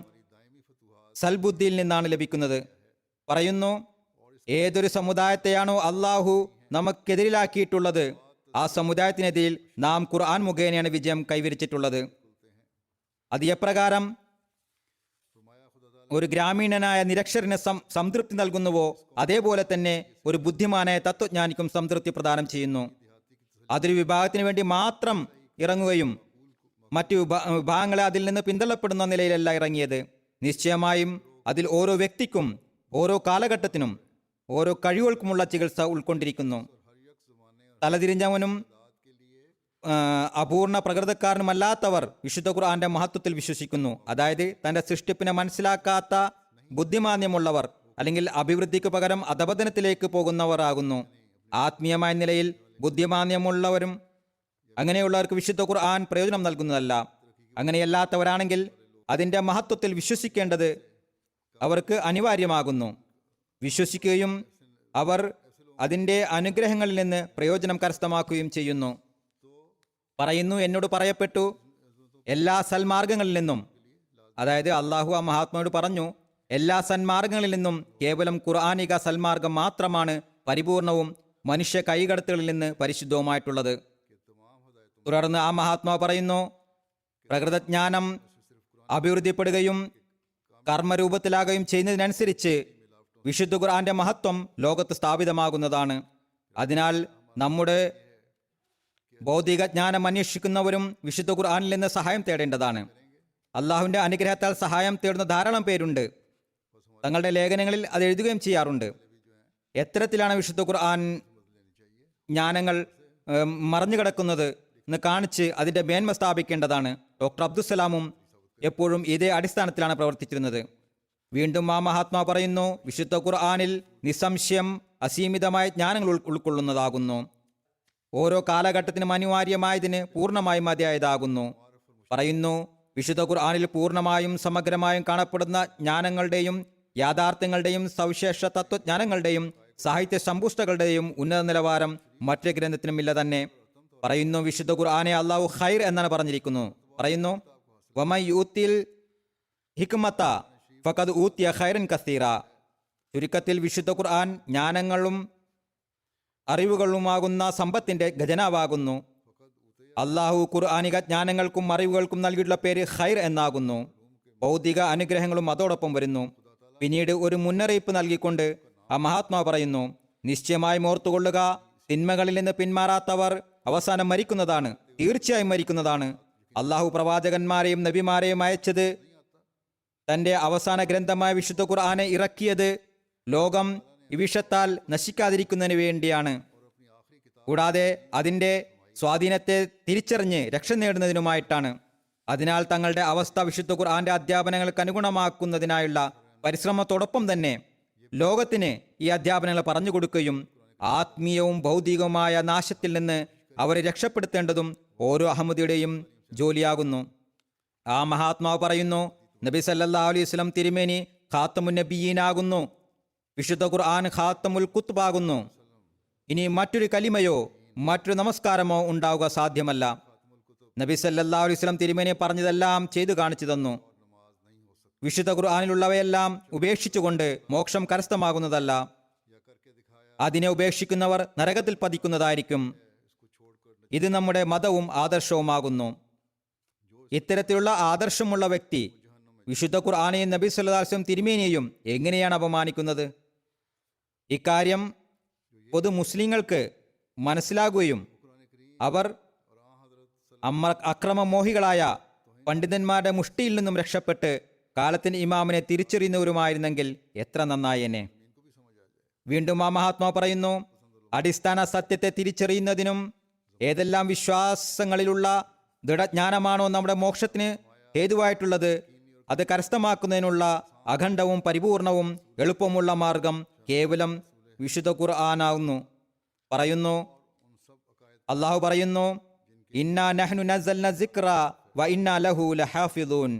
സൽബുദ്ധിയിൽ നിന്നാണ് ലഭിക്കുന്നത്. പറയുന്നു, ഏതൊരു സമുദായത്തെയാണോ അള്ളാഹു നമുക്കെതിരിലാക്കിയിട്ടുള്ളത്, ആ സമുദായത്തിനെതിരിൽ നാം ഖുർആൻ മുഖേനയാണ് വിജയം കൈവരിച്ചിട്ടുള്ളത്. അത് എപ്രകാരം ഒരു ഗ്രാമീണനായ നിരക്ഷരന് സംതൃപ്തി നൽകുന്നുവോ, അതേപോലെ തന്നെ ഒരു ബുദ്ധിമാനായ തത്വജ്ഞാനിക്കും സംതൃപ്തി പ്രദാനം ചെയ്യുന്നു. അതൊരു വിഭാഗത്തിന് വേണ്ടി മാത്രം ഇറങ്ങുകയും മറ്റു വിഭാഗങ്ങളെ അതിൽ നിന്ന് പിന്തള്ളപ്പെടുന്ന നിലയിലല്ല ഇറങ്ങിയത്. നിശ്ചയമായും അതിൽ ഓരോ വ്യക്തിക്കും ഓരോ കാലഘട്ടത്തിനും ഓരോ കഴിവുകൾക്കുമുള്ള ചികിത്സ ഉൾക്കൊണ്ടിരിക്കുന്നു. തലതിരിഞ്ഞവനും അപൂർണ പ്രകൃതക്കാരനുമല്ലാത്തവർ വിശുദ്ധ ഖുർആന്റെ മഹത്വത്തിൽ വിശ്വസിക്കുന്നു. അതായത് തന്റെ സൃഷ്ടിപ്പിനെ മനസ്സിലാക്കാത്ത ബുദ്ധിമാന്യമുള്ളവർ അല്ലെങ്കിൽ അഭിവൃദ്ധിക്ക് പകരം അധപതനത്തിലേക്ക് പോകുന്നവർ ആകുന്നു. ആത്മീയമായ നിലയിൽ ബുദ്ധിമാന്യമുള്ളവരും അങ്ങനെയുള്ളവർക്ക് വിശുദ്ധ ഖുർആൻ പ്രയോജനം നൽകുന്നതല്ല. അങ്ങനെയല്ലാത്തവരാണെങ്കിൽ അതിൻ്റെ മഹത്വത്തിൽ വിശ്വസിക്കേണ്ടത് അവർക്ക് അനിവാര്യമാകുന്നു. വിശ്വസിക്കുകയും അവർ അതിൻ്റെ അനുഗ്രഹങ്ങളിൽ നിന്ന് പ്രയോജനം കരസ്ഥമാക്കുകയും ചെയ്യുന്നു. പറയുന്നു, എന്നോട് പറയപ്പെട്ടു, എല്ലാ സന്മാർഗങ്ങളിൽ നിന്നും, അതായത് അള്ളാഹു ആ മഹാത്മാവോട് പറഞ്ഞു, എല്ലാ സന്മാർഗങ്ങളിൽ നിന്നും കേവലം ഖുർആനിക സന്മാർഗം മാത്രമാണ് പരിപൂർണവും മനുഷ്യ കൈകടത്തുകളിൽ നിന്ന് പരിശുദ്ധവുമായിട്ടുള്ളത്. തുടർന്ന് ആ മഹാത്മാവ് പറയുന്നു, പ്രകൃതജ്ഞാനം അഭിവൃദ്ധിപ്പെടുകയും കർമ്മരൂപത്തിലാകുകയും ചെയ്യുന്നതിനനുസരിച്ച് വിശുദ്ധ ഖുർആന്റെ മഹത്വം ലോകത്ത് സ്ഥാപിതമാകുന്നതാണ്. അതിനാൽ നമ്മുടെ ഭൗതിക ജ്ഞാനം അന്വേഷിക്കുന്നവരും വിശുദ്ധ ഖുർആനിൽ നിന്ന് സഹായം തേടേണ്ടതാണ്. അള്ളാഹുവിൻ്റെ അനുഗ്രഹത്താൽ സഹായം തേടുന്ന ധാരാളം പേരുണ്ട്. തങ്ങളുടെ ലേഖനങ്ങളിൽ അത് എഴുതുകയും ചെയ്യാറുണ്ട്. എത്തരത്തിലാണ് വിശുദ്ധ ഖുർആൻ ജ്ഞാനങ്ങൾ മറഞ്ഞു കിടക്കുന്നത് എന്ന് കാണിച്ച് അതിൻ്റെ മേന്മ സ്ഥാപിക്കേണ്ടതാണ്. ഡോക്ടർ അബ്ദുസലാമും എപ്പോഴും ഇതേ അടിസ്ഥാനത്തിലാണ് പ്രവർത്തിച്ചിരുന്നത്. വീണ്ടും ആ മഹാത്മാ പറയുന്നു, വിശുദ്ധ ഖുർആനിൽ നിസ്സംശയം അസീമിതമായ ജ്ഞാനങ്ങൾ ഉൾക്കൊള്ളുന്നതാകുന്നു. ഓരോ കാലഘട്ടത്തിനും അനിവാര്യമായതിന് പൂർണ്ണമായും മതിയായതാകുന്നു. പറയുന്നു, വിശുദ്ധ ഖുർആനിൽ പൂർണ്ണമായും സമഗ്രമായും കാണപ്പെടുന്ന ജ്ഞാനങ്ങളുടെയും യാഥാർത്ഥ്യങ്ങളുടെയും സവിശേഷ തത്വജ്ഞാനങ്ങളുടെയും സാഹിത്യ സമ്പുഷ്ടകളുടെയും ഉന്നത നിലവാരം മറ്റൊരു ഗ്രന്ഥത്തിനുമില്ല തന്നെ. പറയുന്നു, വിശുദ്ധ ഖുർആനെ അള്ളാഹു ഖൈർ എന്നാണ് പറഞ്ഞിരിക്കുന്നു. പറയുന്നു, വമൻ യൂത്തിൽ ഹിക്മത ഫഖദ് ഊത്തിയ ഖൈറൻ കസീറ. ചുരുക്കത്തിൽ വിശുദ്ധ ഖുർആൻ ജ്ഞാനങ്ങളും അറിവുകളുമാകുന്ന സമ്പത്തിന്റെ ഖജനാവാകുന്നു. അള്ളാഹു ഖുർആനിക ജ്ഞാനങ്ങൾക്കും അറിവുകൾക്കും നൽകിയിട്ടുള്ള പേര് ഖൈർ എന്നാകുന്നു. ഭൗതിക അനുഗ്രഹങ്ങളും അതോടൊപ്പം വരുന്നു. പിന്നീട് ഒരു മുന്നറിയിപ്പ് നൽകിക്കൊണ്ട് ആ മഹാത്മാ പറയുന്നു, നിശ്ചയമായും ഓർത്തുകൊള്ളുക, തിന്മകളിൽ നിന്ന് പിന്മാറാത്തവർ അവസാനം മരിക്കുന്നതാണ്, തീർച്ചയായും മരിക്കുന്നതാണ്. അള്ളാഹു പ്രവാചകന്മാരെയും നബിമാരെയും അയച്ചത്, തന്റെ അവസാന ഗ്രന്ഥമായ വിശുദ്ധ ഖുർആനെ ഇറക്കിയത് ലോകം വിഷത്താൽ നശിക്കാതിരിക്കുന്നതിന് വേണ്ടിയാണ്. കൂടാതെ അതിൻ്റെ സ്വാധീനത്തെ തിരിച്ചറിഞ്ഞ് രക്ഷ നേടുന്നതിനുമായിട്ടാണ്. അതിനാൽ തങ്ങളുടെ അവസ്ഥ വിശുദ്ധ ഖുർആന്റെ അധ്യാപനങ്ങൾക്ക് അനുഗുണമാക്കുന്നതിനായുള്ള പരിശ്രമത്തോടൊപ്പം തന്നെ ലോകത്തിന് ഈ അധ്യാപനങ്ങൾ പറഞ്ഞു കൊടുക്കുകയും ആത്മീയവും ഭൗതികവുമായ നാശത്തിൽ നിന്ന് അവരെ രക്ഷപ്പെടുത്തേണ്ടതും ഓരോ അഹമ്മദിയുടെയും ജോലിയാകുന്നു. ആ മഹാത്മാവ് പറയുന്നു, നബി സല്ലല്ലാഹു അലൈഹി വസല്ലം തിരുമേനി ഖാത്തമുൻ നബിയീനാകുന്നു, വിശുദ്ധ ഖുർആൻ ഖാത്തമുൽ കുത്ബാകുന്നു. ഇനി മറ്റൊരു കലിമയോ മറ്റൊരു നമസ്കാരമോ ഉണ്ടാവുക സാധ്യമല്ല. നബി സല്ലല്ലാഹു അലൈഹി വസല്ലം തിരുമേനി പറഞ്ഞതെല്ലാം ചെയ്തു കാണിച്ചു തന്നു. വിശുദ്ധ ഖുർആനിലുള്ളവയെല്ലാം ഉപേക്ഷിച്ചുകൊണ്ട് മോക്ഷം കരസ്ഥമാകുന്നതല്ല. അതിനെ ഉപേക്ഷിക്കുന്നവർ നരകത്തിൽ പതിക്കുന്നതായിരിക്കും. ഇത് നമ്മുടെ മതവും ആദർശവുമാകുന്നു. ഇത്തരത്തിലുള്ള ആദർശമുള്ള വ്യക്തി വിശുദ്ധ ഖുർആനെയും നബി സല്ലല്ലാഹു അലൈഹി വസല്ലം തിരുമേനിയെയും എങ്ങനെയാണ് അപമാനിക്കുന്നത്? ഇക്കാര്യം പൊതു മുസ്ലിങ്ങൾക്ക് മനസ്സിലാകുകയും അവർ അക്രമമോഹികളായ പണ്ഡിതന്മാരുടെ മുഷ്ടിയിൽ നിന്നും രക്ഷപ്പെട്ട് കാലത്തിന് ഇമാമിനെ തിരിച്ചറിയുന്നവരുമായിരുന്നെങ്കിൽ എത്ര നന്നായേനെ. വീണ്ടും ആ മഹാത്മാവ് പറയുന്നു, അടിസ്ഥാന സത്യത്തെ തിരിച്ചറിയുന്നതിനും ഏതെല്ലാം വിശ്വാസങ്ങളിലുള്ള ദൃഢജ്ഞാനമാണോ നമ്മുടെ മോക്ഷത്തിന് ഹേതുവായിട്ടുള്ളത് അത് കരസ്ഥമാക്കുന്നതിനുള്ള അഖണ്ഡവും പരിപൂർണവും എളുപ്പമുള്ള മാർഗം കേവലം വിശുദ്ധ ഖുർആനാകുന്നു. പറയുന്നു, അള്ളാഹു പറയുന്നു, ഇന്നാ നഹ്നു നസ്സൽന സിക്റ വ ഇന്നാ ലഹു ലഹാഫിദൂൻ.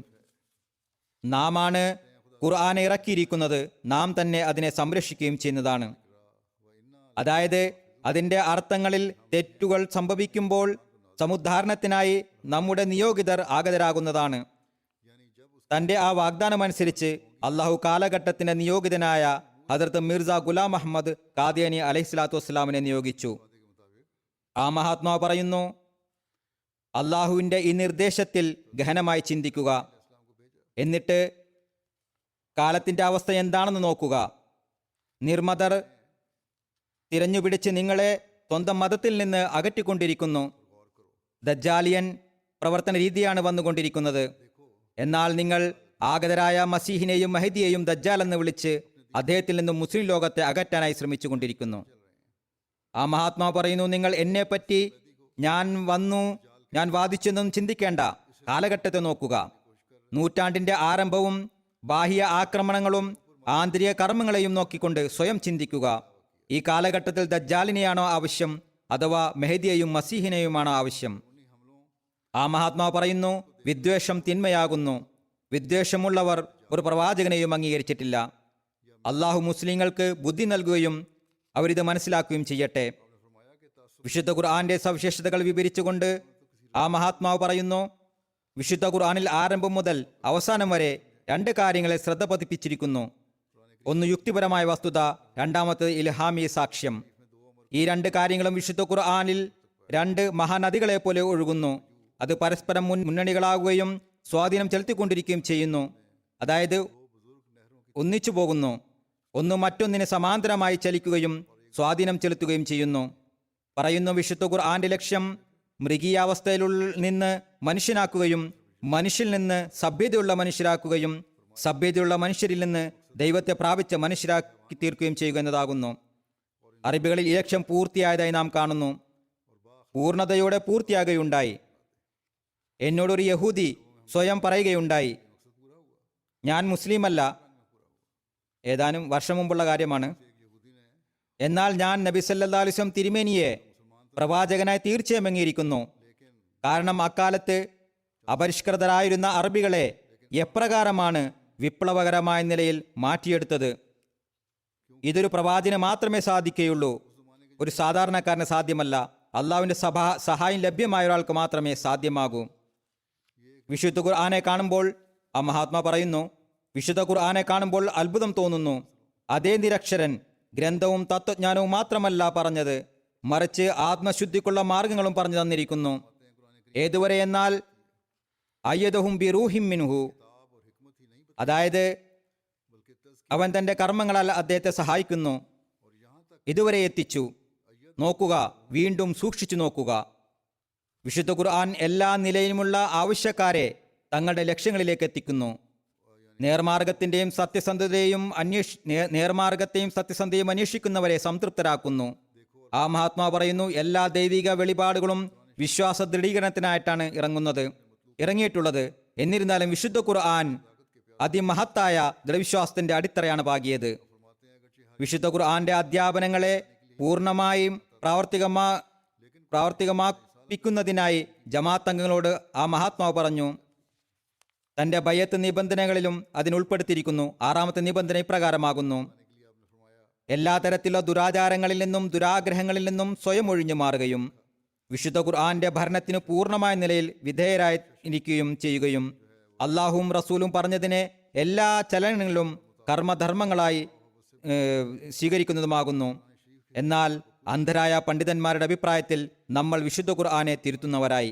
നാം ആണ് ഖുർആനെ ഇറക്കിയിരിക്കുന്നത്, നാം തന്നെ അതിനെ സംരക്ഷിക്കുകയും ചെയ്യുന്നതാണ്. അതായത് അതിൻ്റെ അർത്ഥങ്ങളിൽ തെറ്റുകൾ സംഭവിക്കുമ്പോൾ സമുദ്ധാരണത്തിനായി നമ്മുടെ നിയോഗിതർ ആഗതരാകുന്നതാണ്. തൻ്റെ ആ വാഗ്ദാനമനുസരിച്ച് അള്ളാഹു കാലഘട്ടത്തിന്റെ നിയോഗിതനായ ഹദർത്ത് മിർസ ഗുലാം അഹമ്മദ് ഖാദിയാനി അലൈഹിസ്സലാത്തു വസ്സലാമിനെ നിയോഗിച്ചു. ആ മഹാത്മാവ് പറയുന്നു, അള്ളാഹുവിൻ്റെ ഈ നിർദ്ദേശത്തിൽ ഗഹനമായി ചിന്തിക്കുക, എന്നിട്ട് കാലത്തിൻ്റെ അവസ്ഥ എന്താണെന്ന് നോക്കുക. നിർമ്മതർ തിരഞ്ഞുപിടിച്ച് നിങ്ങളെ സ്വന്തം മതത്തിൽ നിന്ന് അകറ്റിക്കൊണ്ടിരിക്കുന്നു. ദജ്ജാലിയൻ പ്രവർത്തന രീതിയാണ് വന്നുകൊണ്ടിരിക്കുന്നത്. എന്നാൽ നിങ്ങൾ ആഗതരായ മസീഹിനെയും മഹദിയെയും ദജ്ജാൽ എന്ന് വിളിച്ച് അദ്ദേഹത്തിൽ നിന്നും മുസ്ലിം ലോകത്തെ അകറ്റാനായി ശ്രമിച്ചുകൊണ്ടിരിക്കുന്നു. ആ മഹാത്മാവ് പറയുന്നു, നിങ്ങൾ എന്നെപ്പറ്റി ഞാൻ വാദിച്ചെന്നും ചിന്തിക്കേണ്ട. കാലഘട്ടത്തെ നോക്കുക. നൂറ്റാണ്ടിന്റെ ആരംഭവും ബാഹ്യ ആക്രമണങ്ങളും ആന്തരിക കർമ്മങ്ങളെയും നോക്കിക്കൊണ്ട് സ്വയം ചിന്തിക്കുക. ഈ കാലഘട്ടത്തിൽ ദജ്ജാലിനെയാണോ ആവശ്യം അഥവാ മെഹദിയെയും മസീഹിനെയുമാണോ ആവശ്യം? ആ മഹാത്മാവ് പറയുന്നു, വിദ്വേഷം തിന്മയാകുന്നു. വിദ്വേഷമുള്ളവർ ഒരു പ്രവാചകനെയും അംഗീകരിച്ചിട്ടില്ല. അള്ളാഹു മുസ്ലിങ്ങൾക്ക് ബുദ്ധി നൽകുകയും അവരിത് മനസ്സിലാക്കുകയും ചെയ്യട്ടെ. വിശുദ്ധ ഖുർആന്റെ സവിശേഷതകൾ വിവരിച്ചുകൊണ്ട് ആ മഹാത്മാവ് പറയുന്നു, വിശുദ്ധ ഖുർആനിൽ ആരംഭം മുതൽ അവസാനം വരെ രണ്ട് കാര്യങ്ങളെ ശ്രദ്ധ പതിപ്പിച്ചിരിക്കുന്നു. ഒന്ന് യുക്തിപരമായ വസ്തുത, രണ്ടാമത്തേത് ഇൽഹാമി സാക്ഷ്യം. ഈ രണ്ട് കാര്യങ്ങളും വിശുദ്ധ ഖുർആനിൽ രണ്ട് മഹാനദികളെ പോലെ ഒഴുകുന്നു. അത് പരസ്പരം മുന്നണികളാകുകയും സ്വാധീനം ചെലുത്തിക്കൊണ്ടിരിക്കുകയും ചെയ്യുന്നു. അതായത് ഒന്നിച്ചു പോകുന്നു. ഒന്ന് മറ്റൊന്നിന് സമാന്തരമായി ചലിക്കുകയും സ്വാധീനം ചെലുത്തുകയും ചെയ്യുന്നു. പറയുന്നു, വിശുദ്ധ ഖുർആന്റെ ലക്ഷ്യം മൃഗീയാവസ്ഥയിൽ നിന്ന് മനുഷ്യനാക്കുകയും മനുഷ്യരിൽ നിന്ന് സഭ്യതയുള്ള മനുഷ്യരാക്കുകയും സഭ്യതയുള്ള മനുഷ്യരിൽ നിന്ന് ദൈവത്തെ പ്രാപിച്ച മനുഷ്യരാക്കി തീർക്കുകയും ചെയ്യുക എന്നതാകുന്നു. അറബികളിൽ ഈ ലക്ഷ്യം പൂർത്തിയായതായി നാം കാണുന്നു. പൂർണ്ണതയോടെ പൂർത്തിയാകുകയുണ്ടായി. എന്നോടൊരു യഹൂദി സ്വയം പറയുകയുണ്ടായി, ഞാൻ മുസ്ലിമല്ല. ഏതാനും വർഷം മുമ്പുള്ള കാര്യമാണ്. എന്നാൽ ഞാൻ നബി സല്ലല്ലാഹു അലൈഹി വസല്ലം തിരുമേനിയെ പ്രവാചകനായി തീർച്ചയായും അംഗീകരിക്കുന്നു. കാരണം അക്കാലത്ത് അപരിഷ്കൃതരായിരുന്ന അറബികളെ എപ്രകാരമാണ് വിപ്ലവകരമായ നിലയിൽ മാറ്റിയെടുത്തത്. ഇതൊരു പ്രവാചകന് മാത്രമേ സാധിക്കുകയുള്ളൂ, ഒരു സാധാരണക്കാരന് സാധ്യമല്ല. അള്ളാഹുവിൻ്റെ സഹായം ലഭ്യമായ ഒരാൾക്ക് മാത്രമേ സാധ്യമാകൂ. വിശുദ്ധ ഖുർആനെ കാണുമ്പോൾ ആ മഹാത്മാ പറയുന്നു, വിശുദ്ധ ഖുർആനെ കാണുമ്പോൾ അത്ഭുതം തോന്നുന്നു. അതേ നിരക്ഷരൻ ഗ്രന്ഥവും തത്വജ്ഞാനവും മാത്രമല്ല പറഞ്ഞത്, മറിച്ച് ആത്മശുദ്ധിക്കുള്ള മാർഗങ്ങളും പറഞ്ഞു തന്നിരിക്കുന്നു. ഏതുവരെ എന്നാൽ അയ്യദഹും ബി റൂഹിം മിൻഹു, അതായത് അവൻ തന്റെ കർമ്മങ്ങളാൽ അദ്ദേഹത്തെ സഹായിക്കുന്നു. ഇതുവരെ എത്തിച്ചു. നോക്കുക, വീണ്ടും സൂക്ഷിച്ചു നോക്കുക. വിശുദ്ധ ഖുർആൻ എല്ലാ നിലയിലുമുള്ള ആവശ്യക്കാരെ തങ്ങളുടെ ലക്ഷ്യങ്ങളിലേക്ക് എത്തിക്കുന്നു. നേർമാർഗത്തെയും സത്യസന്ധതയും അന്വേഷിക്കുന്നവരെ സംതൃപ്തരാക്കുന്നു. ആ മഹാത്മാവ് പറയുന്നു, എല്ലാ ദൈവിക വെളിപാടുകളും വിശ്വാസ ദൃഢീകരണത്തിനായിട്ടാണ് ഇറങ്ങിയിട്ടുള്ളത്. എന്നിരുന്നാലും വിശുദ്ധ ഖുർആൻ അതിമഹത്തായ ദൃഢവിശ്വാസത്തിന്റെ അടിത്തറയാണ് പാകിയത്. വിശുദ്ധ ഖുർആന്റെ അധ്യാപനങ്ങളെ പൂർണ്ണമായും പ്രാവർത്തികമാപ്പിക്കുന്നതിനായി ജമാഅത്ത് അംഗങ്ങളോട് ആ മഹാത്മാവ് പറഞ്ഞു. തന്റെ ബയ്യത്ത് നിബന്ധനകളിലും അതിനുൾപ്പെടുത്തിയിരിക്കുന്നു. 6ാമത്തെ നിബന്ധന ഇപ്രകാരമാകുന്നു: എല്ലാ തരത്തിലുള്ള ദുരാചാരങ്ങളിൽ നിന്നും ദുരാഗ്രഹങ്ങളിൽ നിന്നും സ്വയം ഒഴിഞ്ഞു മാറുകയും വിശുദ്ധ ഖുർആന്റെ ഭരണത്തിന് പൂർണ്ണമായ നിലയിൽ വിധേയരായിരിക്കുകയും ചെയ്യുകയും അള്ളാഹുവും റസൂലും പറഞ്ഞതിനെ എല്ലാ ചലനങ്ങളിലും കർമ്മധർമ്മങ്ങളായി സ്വീകരിക്കുന്നതുമാകുന്നു. എന്നാൽ അന്ധരായ പണ്ഡിതന്മാരുടെ അഭിപ്രായത്തിൽ നമ്മൾ വിശുദ്ധ ഖുർആനെ തിരുത്തുന്നവരായി.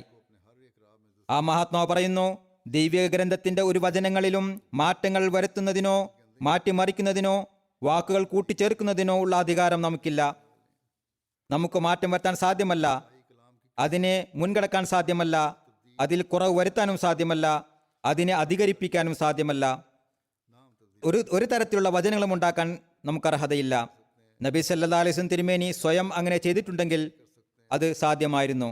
ആ മഹാത്മാവ് പറയുന്നു, ദൈവിക ഗ്രന്ഥത്തിന്റെ ഒരു വചനങ്ങളിലും മാറ്റങ്ങൾ വരുത്തുന്നതിനോ മാറ്റിമറിക്കുന്നതിനോ വാക്കുകൾ കൂട്ടിച്ചേർക്കുന്നതിനോ ഉള്ള അധികാരം നമുക്കില്ല. നമുക്ക് മാറ്റം വരുത്താൻ സാധ്യമല്ല, അതിനെ മുൻകടക്കാൻ സാധ്യമല്ല, അതിൽ കുറവ് വരുത്താനും സാധ്യമല്ല, അതിനെ അധികരിപ്പിക്കാനും സാധ്യമല്ല. ഒരു തരത്തിലുള്ള വചനങ്ങളും ഉണ്ടാക്കാൻ നമുക്ക് അർഹതയില്ല. നബി സല്ലല്ലാഹു അലൈഹി വസല്ലം തിരുമേനി സ്വയം അങ്ങനെ ചെയ്തിട്ടുണ്ടെങ്കിൽ അത് സാധ്യമായിരുന്നു.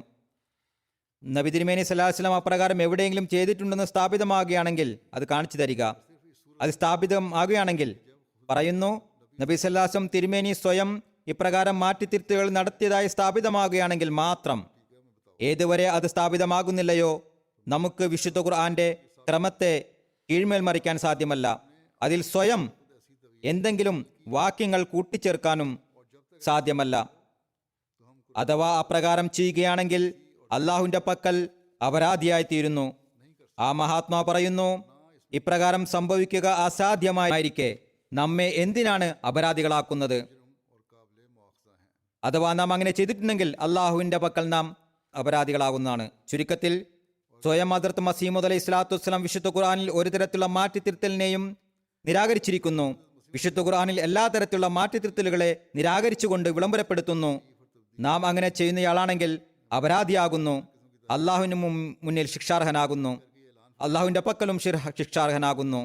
നബി തിരുമേനി സല്ലല്ലാഹു അലൈഹി വസല്ലം അപ്രകാരം എവിടെയെങ്കിലും ചെയ്തിട്ടുണ്ടെന്ന് സ്ഥാപിതമാകുകയാണെങ്കിൽ അത് കാണിച്ചു തരിക. അത് സ്ഥാപിതമാകുകയാണെങ്കിൽ പറയുന്നു, നബി സല്ലല്ലാഹു അലൈഹി വസല്ലം തിരുമേനി സ്വയം ഇപ്രകാരം മാറ്റിത്തിരുത്തുകൾ നടത്തിയതായി സ്ഥാപിതമാകുകയാണെങ്കിൽ മാത്രം. ഏതുവരെ അത് സ്ഥാപിതമാകുന്നില്ലയോ നമുക്ക് വിശുദ്ധ ഖുർആന്റെ ക്രമത്തെ കീഴ്മേൽ മറിക്കാൻ സാധ്യമല്ല. അതിൽ സ്വയം എന്തെങ്കിലും വാക്യങ്ങൾ കൂട്ടിച്ചേർക്കാനും സാധ്യമല്ല. അഥവാ അപ്രകാരം ചെയ്യുകയാണെങ്കിൽ അള്ളാഹുവിന്റെ പക്കൽ അപരാധിയായി തീരുന്നു. ആ മഹാത്മാ പറയുന്നു, ഇപ്രകാരം സംഭവിക്കുക അസാധ്യമായിരിക്കെ നമ്മെ എന്തിനാണ് അപരാധികളാക്കുന്നത്? അഥവാ നാം അങ്ങനെ ചെയ്തിട്ടുണ്ടെങ്കിൽ അള്ളാഹുവിന്റെ പക്കൽ നാം അപരാധികളാകുന്നതാണ്. ചുരുക്കത്തിൽ സ്വയം ഹദ്റത്ത് മസീഹ് അലൈഹി സ്വലാത്തു വസ്സലാം വിശുദ്ധ ഖുർആനിൽ ഒരു തരത്തിലുള്ള മാറ്റിത്തിരുത്തലിനെയും നിരാകരിച്ചിരിക്കുന്നു. വിശുദ്ധ ഖുർആനിൽ എല്ലാ തരത്തിലുള്ള മാറ്റിത്തിരുത്തലുകളെ നിരാകരിച്ചുകൊണ്ട് വിളംബരപ്പെടുത്തുന്നു. നാം അങ്ങനെ ചെയ്യുന്നയാളാണെങ്കിൽ അപരാധിയാകുന്നു, അള്ളാഹുവിന് മുന്നിൽ ശിക്ഷാർഹനാകുന്നു, അള്ളാഹുവിന്റെ പക്കലും ശിക്ഷാർഹനാകുന്നു.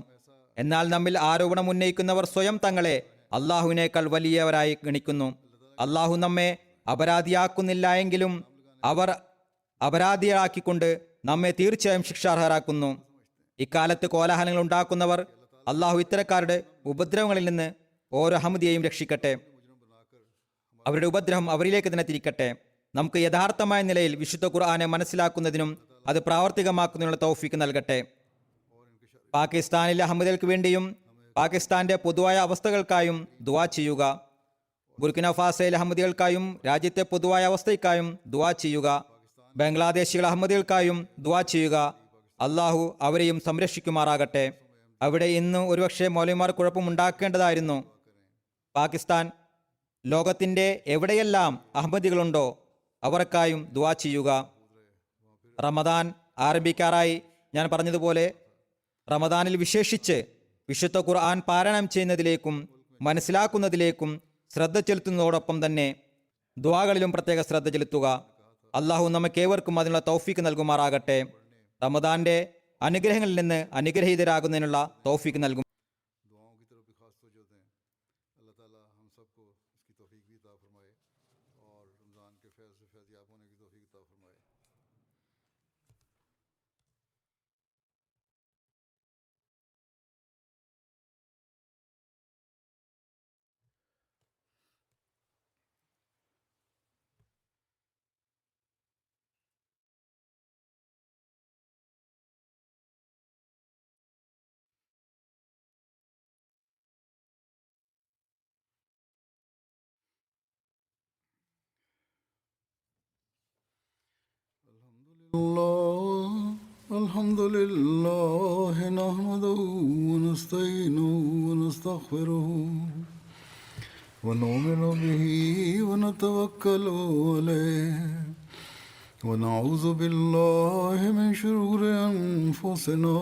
എന്നാൽ നമ്മിൽ ആരോപണം ഉന്നയിക്കുന്നവർ സ്വയം തങ്ങളെ അള്ളാഹുവിനേക്കാൾ വലിയവരായി ഗണിക്കുന്നു. അള്ളാഹു നമ്മെ അപരാധിയാക്കുന്നില്ല എങ്കിലും അവർ അപരാധിയാക്കിക്കൊണ്ട് നമ്മെ തീർച്ചയായും ശിക്ഷാർഹരാക്കുന്നു. ഇക്കാലത്ത് കോലാഹലങ്ങൾ ഉണ്ടാക്കുന്നവർ അള്ളാഹു ഇത്തരക്കാരുടെ ഉപദ്രവങ്ങളിൽ നിന്ന് ഓരോ അഹമ്മദിയെയും രക്ഷിക്കട്ടെ. അവരുടെ ഉപദ്രവം അവരിലേക്ക് തന്നെ തിരിക്കട്ടെ. നമുക്ക് യഥാർത്ഥമായ നിലയിൽ വിശുദ്ധ ഖുർആനെ മനസ്സിലാക്കുന്നതിനും അത് പ്രാവർത്തികമാക്കുന്നതിനുള്ള തൗഫീക്ക് നൽകട്ടെ. പാകിസ്ഥാനിലെ അഹമ്മദികൾക്ക് വേണ്ടിയും പാകിസ്ഥാന്റെ പൊതുവായ അവസ്ഥകൾക്കായും ദുആ ചെയ്യുക. ബുർക്കിന ഫാസയിലെ അഹമ്മദികൾക്കായും രാജ്യത്തെ പൊതുവായ അവസ്ഥയ്ക്കായും ദുആ ചെയ്യുക. ബംഗ്ലാദേശികളെ അഹമ്മദികൾക്കായും ദുആ ചെയ്യുക. അള്ളാഹു അവരെയും സംരക്ഷിക്കുമാറാകട്ടെ. അവിടെ ഇന്ന് ഒരുപക്ഷെ മൗലവിമാർ കുഴപ്പമുണ്ടാക്കേണ്ടതായിരുന്നു. പാകിസ്ഥാൻ ലോകത്തിന്റെ എവിടെയെല്ലാം അഹമ്മദികളുണ്ടോ അവർക്കായും ദുആ ചെയ്യുക. റമദാൻ ആരംഭിക്കാറായി. ഞാൻ പറഞ്ഞതുപോലെ റമദാനിൽ വിശേഷിച്ച് വിശുദ്ധ ഖുർആൻ പാരായണം ചെയ്യുന്നതിലേക്കും മനസ്സിലാക്കുന്നതിലേക്കും ശ്രദ്ധ ചെലുത്തുന്നതോടൊപ്പം തന്നെ ദുആകളിലും പ്രത്യേക ശ്രദ്ധ ചെലുത്തുക. അള്ളാഹു നമുക്കേവർക്കും അതിനുള്ള തൗഫീക്ക് നൽകുമാറാകട്ടെ. റമദാന്റെ അനുഗ്രഹങ്ങളിൽ നിന്ന് അനുഗ്രഹീതരാകുന്നതിനുള്ള തൗഫീക്ക് നൽകും. الحمد لله نحمده ونستعينه ونستغفره ونؤمن به ونتوكل عليه ونعوذ بالله من شرور أنفسنا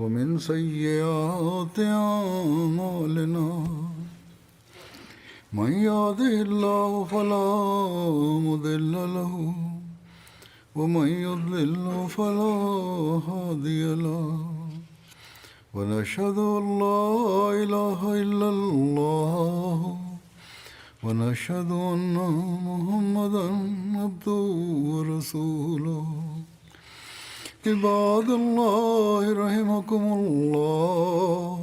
ومن سيئات أعمالنا من يهده الله فلا مضل له ومن يضلل فلا هادي له ونشهد أن لا إله إلا الله ونشهد أن محمدا عبده ورسوله عباد الله رحمكم الله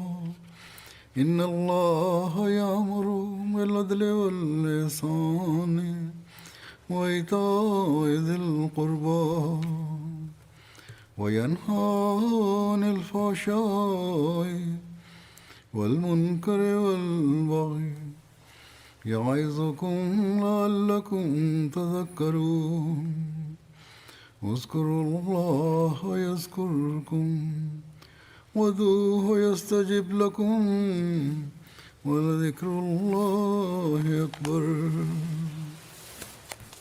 إن الله يأمر بالعدل والإحسان وإيتاء ذي القربى وينهى عن الفحشاء والمنكر والبغي يعظكم لعلكم تذكرون اذكروا الله يذكركم وادعوه يستجب لكم ولذكر الله أكبر.